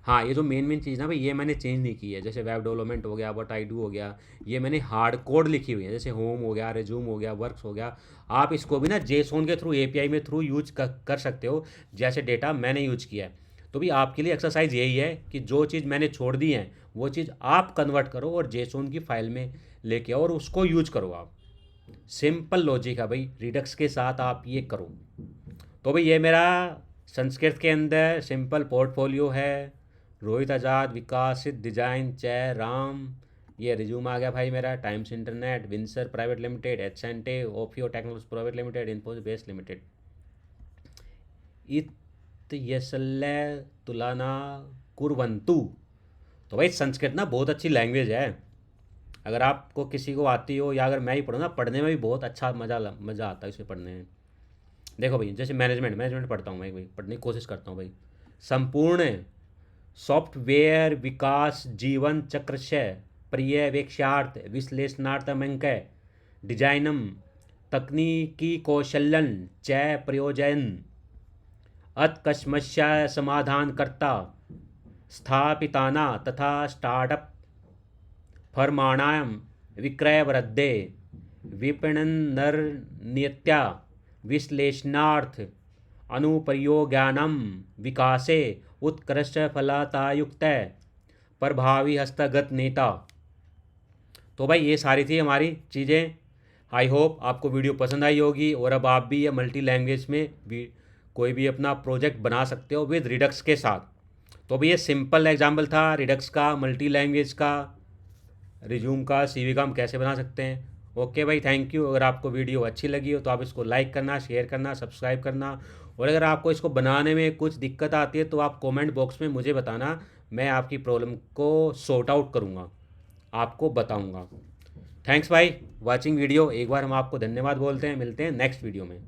Speaker 1: हाँ, ये जो मेन मेन चीज़ ना भाई ये मैंने चेंज नहीं की है, जैसे वेब डेवलपमेंट हो गया, व्हाट आई डू हो गया, ये मैंने हार्ड कोड लिखी हुई है, जैसे होम हो गया, रिज्यूम हो गया, वर्क्स हो गया। आप इसको भी ना जेसोन के थ्रू एपीआई में थ्रू यूज कर सकते हो, जैसे डेटा मैंने यूज किया है। तो भी आपके लिए एक्सरसाइज यही है कि जो चीज़ मैंने छोड़ दी है वो चीज़ आप कन्वर्ट करो और जेसोन की फाइल में लेके आओ और उसको यूज करो आप। सिंपल लॉजिक है भाई, रिडक्स के साथ आप ये करो। तो भाई ये मेरा संस्कृत के अंदर सिंपल पोर्टफोलियो है, रोहित आज़ाद विकासित डिजाइन जय राम। ये रिज्यूम आ गया भाई मेरा, टाइम्स इंटरनेट, विंसर प्राइवेट लिमिटेड, एचएनटे, ओफियो technology private limited, Infosys base limited, इत यसल्ले तुलाना कुरवंतु। तो भाई संस्कृत ना बहुत अच्छी लैंग्वेज है, अगर आपको किसी को आती हो या अगर मैं ही पढ़ूँ ना, पढ़ने में भी बहुत अच्छा मज़ा आता है इसे पढ़ने में। देखो भाई जैसे मैनेजमेंट मैनेजमेंट पढ़ता हूँ मैं भाई, पढ़ने की कोशिश करता हूँ भाई। संपूर्ण सॉफ्टवेयर विकास जीवन चक्र से पर्यवेक्षार्थ विश्लेषणात्मक डिजाइनम तकनीकी कौशल्यन च प्रयोजन अत्कस्मस्या समाधानकर्ता स्थापिताना तथा स्टार्टअप फर्माणां विक्रयवृद्धे विपणनरण्यत्या विश्लेषणार्थ अनुप्रयोगानां विकासे उत्कृष्टफलतायुक्त प्रभावी हस्तगत नेता। तो भाई ये सारी थी हमारी चीज़ें। आई होप आपको वीडियो पसंद आई होगी, और अब आप भी ये मल्टी लैंग्वेज में भी कोई भी अपना प्रोजेक्ट बना सकते हो विद रिडक्स के साथ। तो भाई ये सिंपल एग्जाम्पल था रिडक्स का, मल्टी लैंग्वेज का, रिज्यूम का, सीवी का हम कैसे बना सकते हैं। ओके भाई, थैंक यू। अगर आपको वीडियो अच्छी लगी हो तो आप इसको लाइक करना, शेयर करना, सब्सक्राइब करना, और अगर आपको इसको बनाने में कुछ दिक्कत आती है तो आप कमेंट बॉक्स में मुझे बताना, मैं आपकी प्रॉब्लम को सॉर्ट आउट करूँगा, आपको बताऊँगा। थैंक्स भाई वॉचिंग वीडियो। एक बार हम आपको धन्यवाद बोलते हैं, मिलते हैं नेक्स्ट वीडियो में।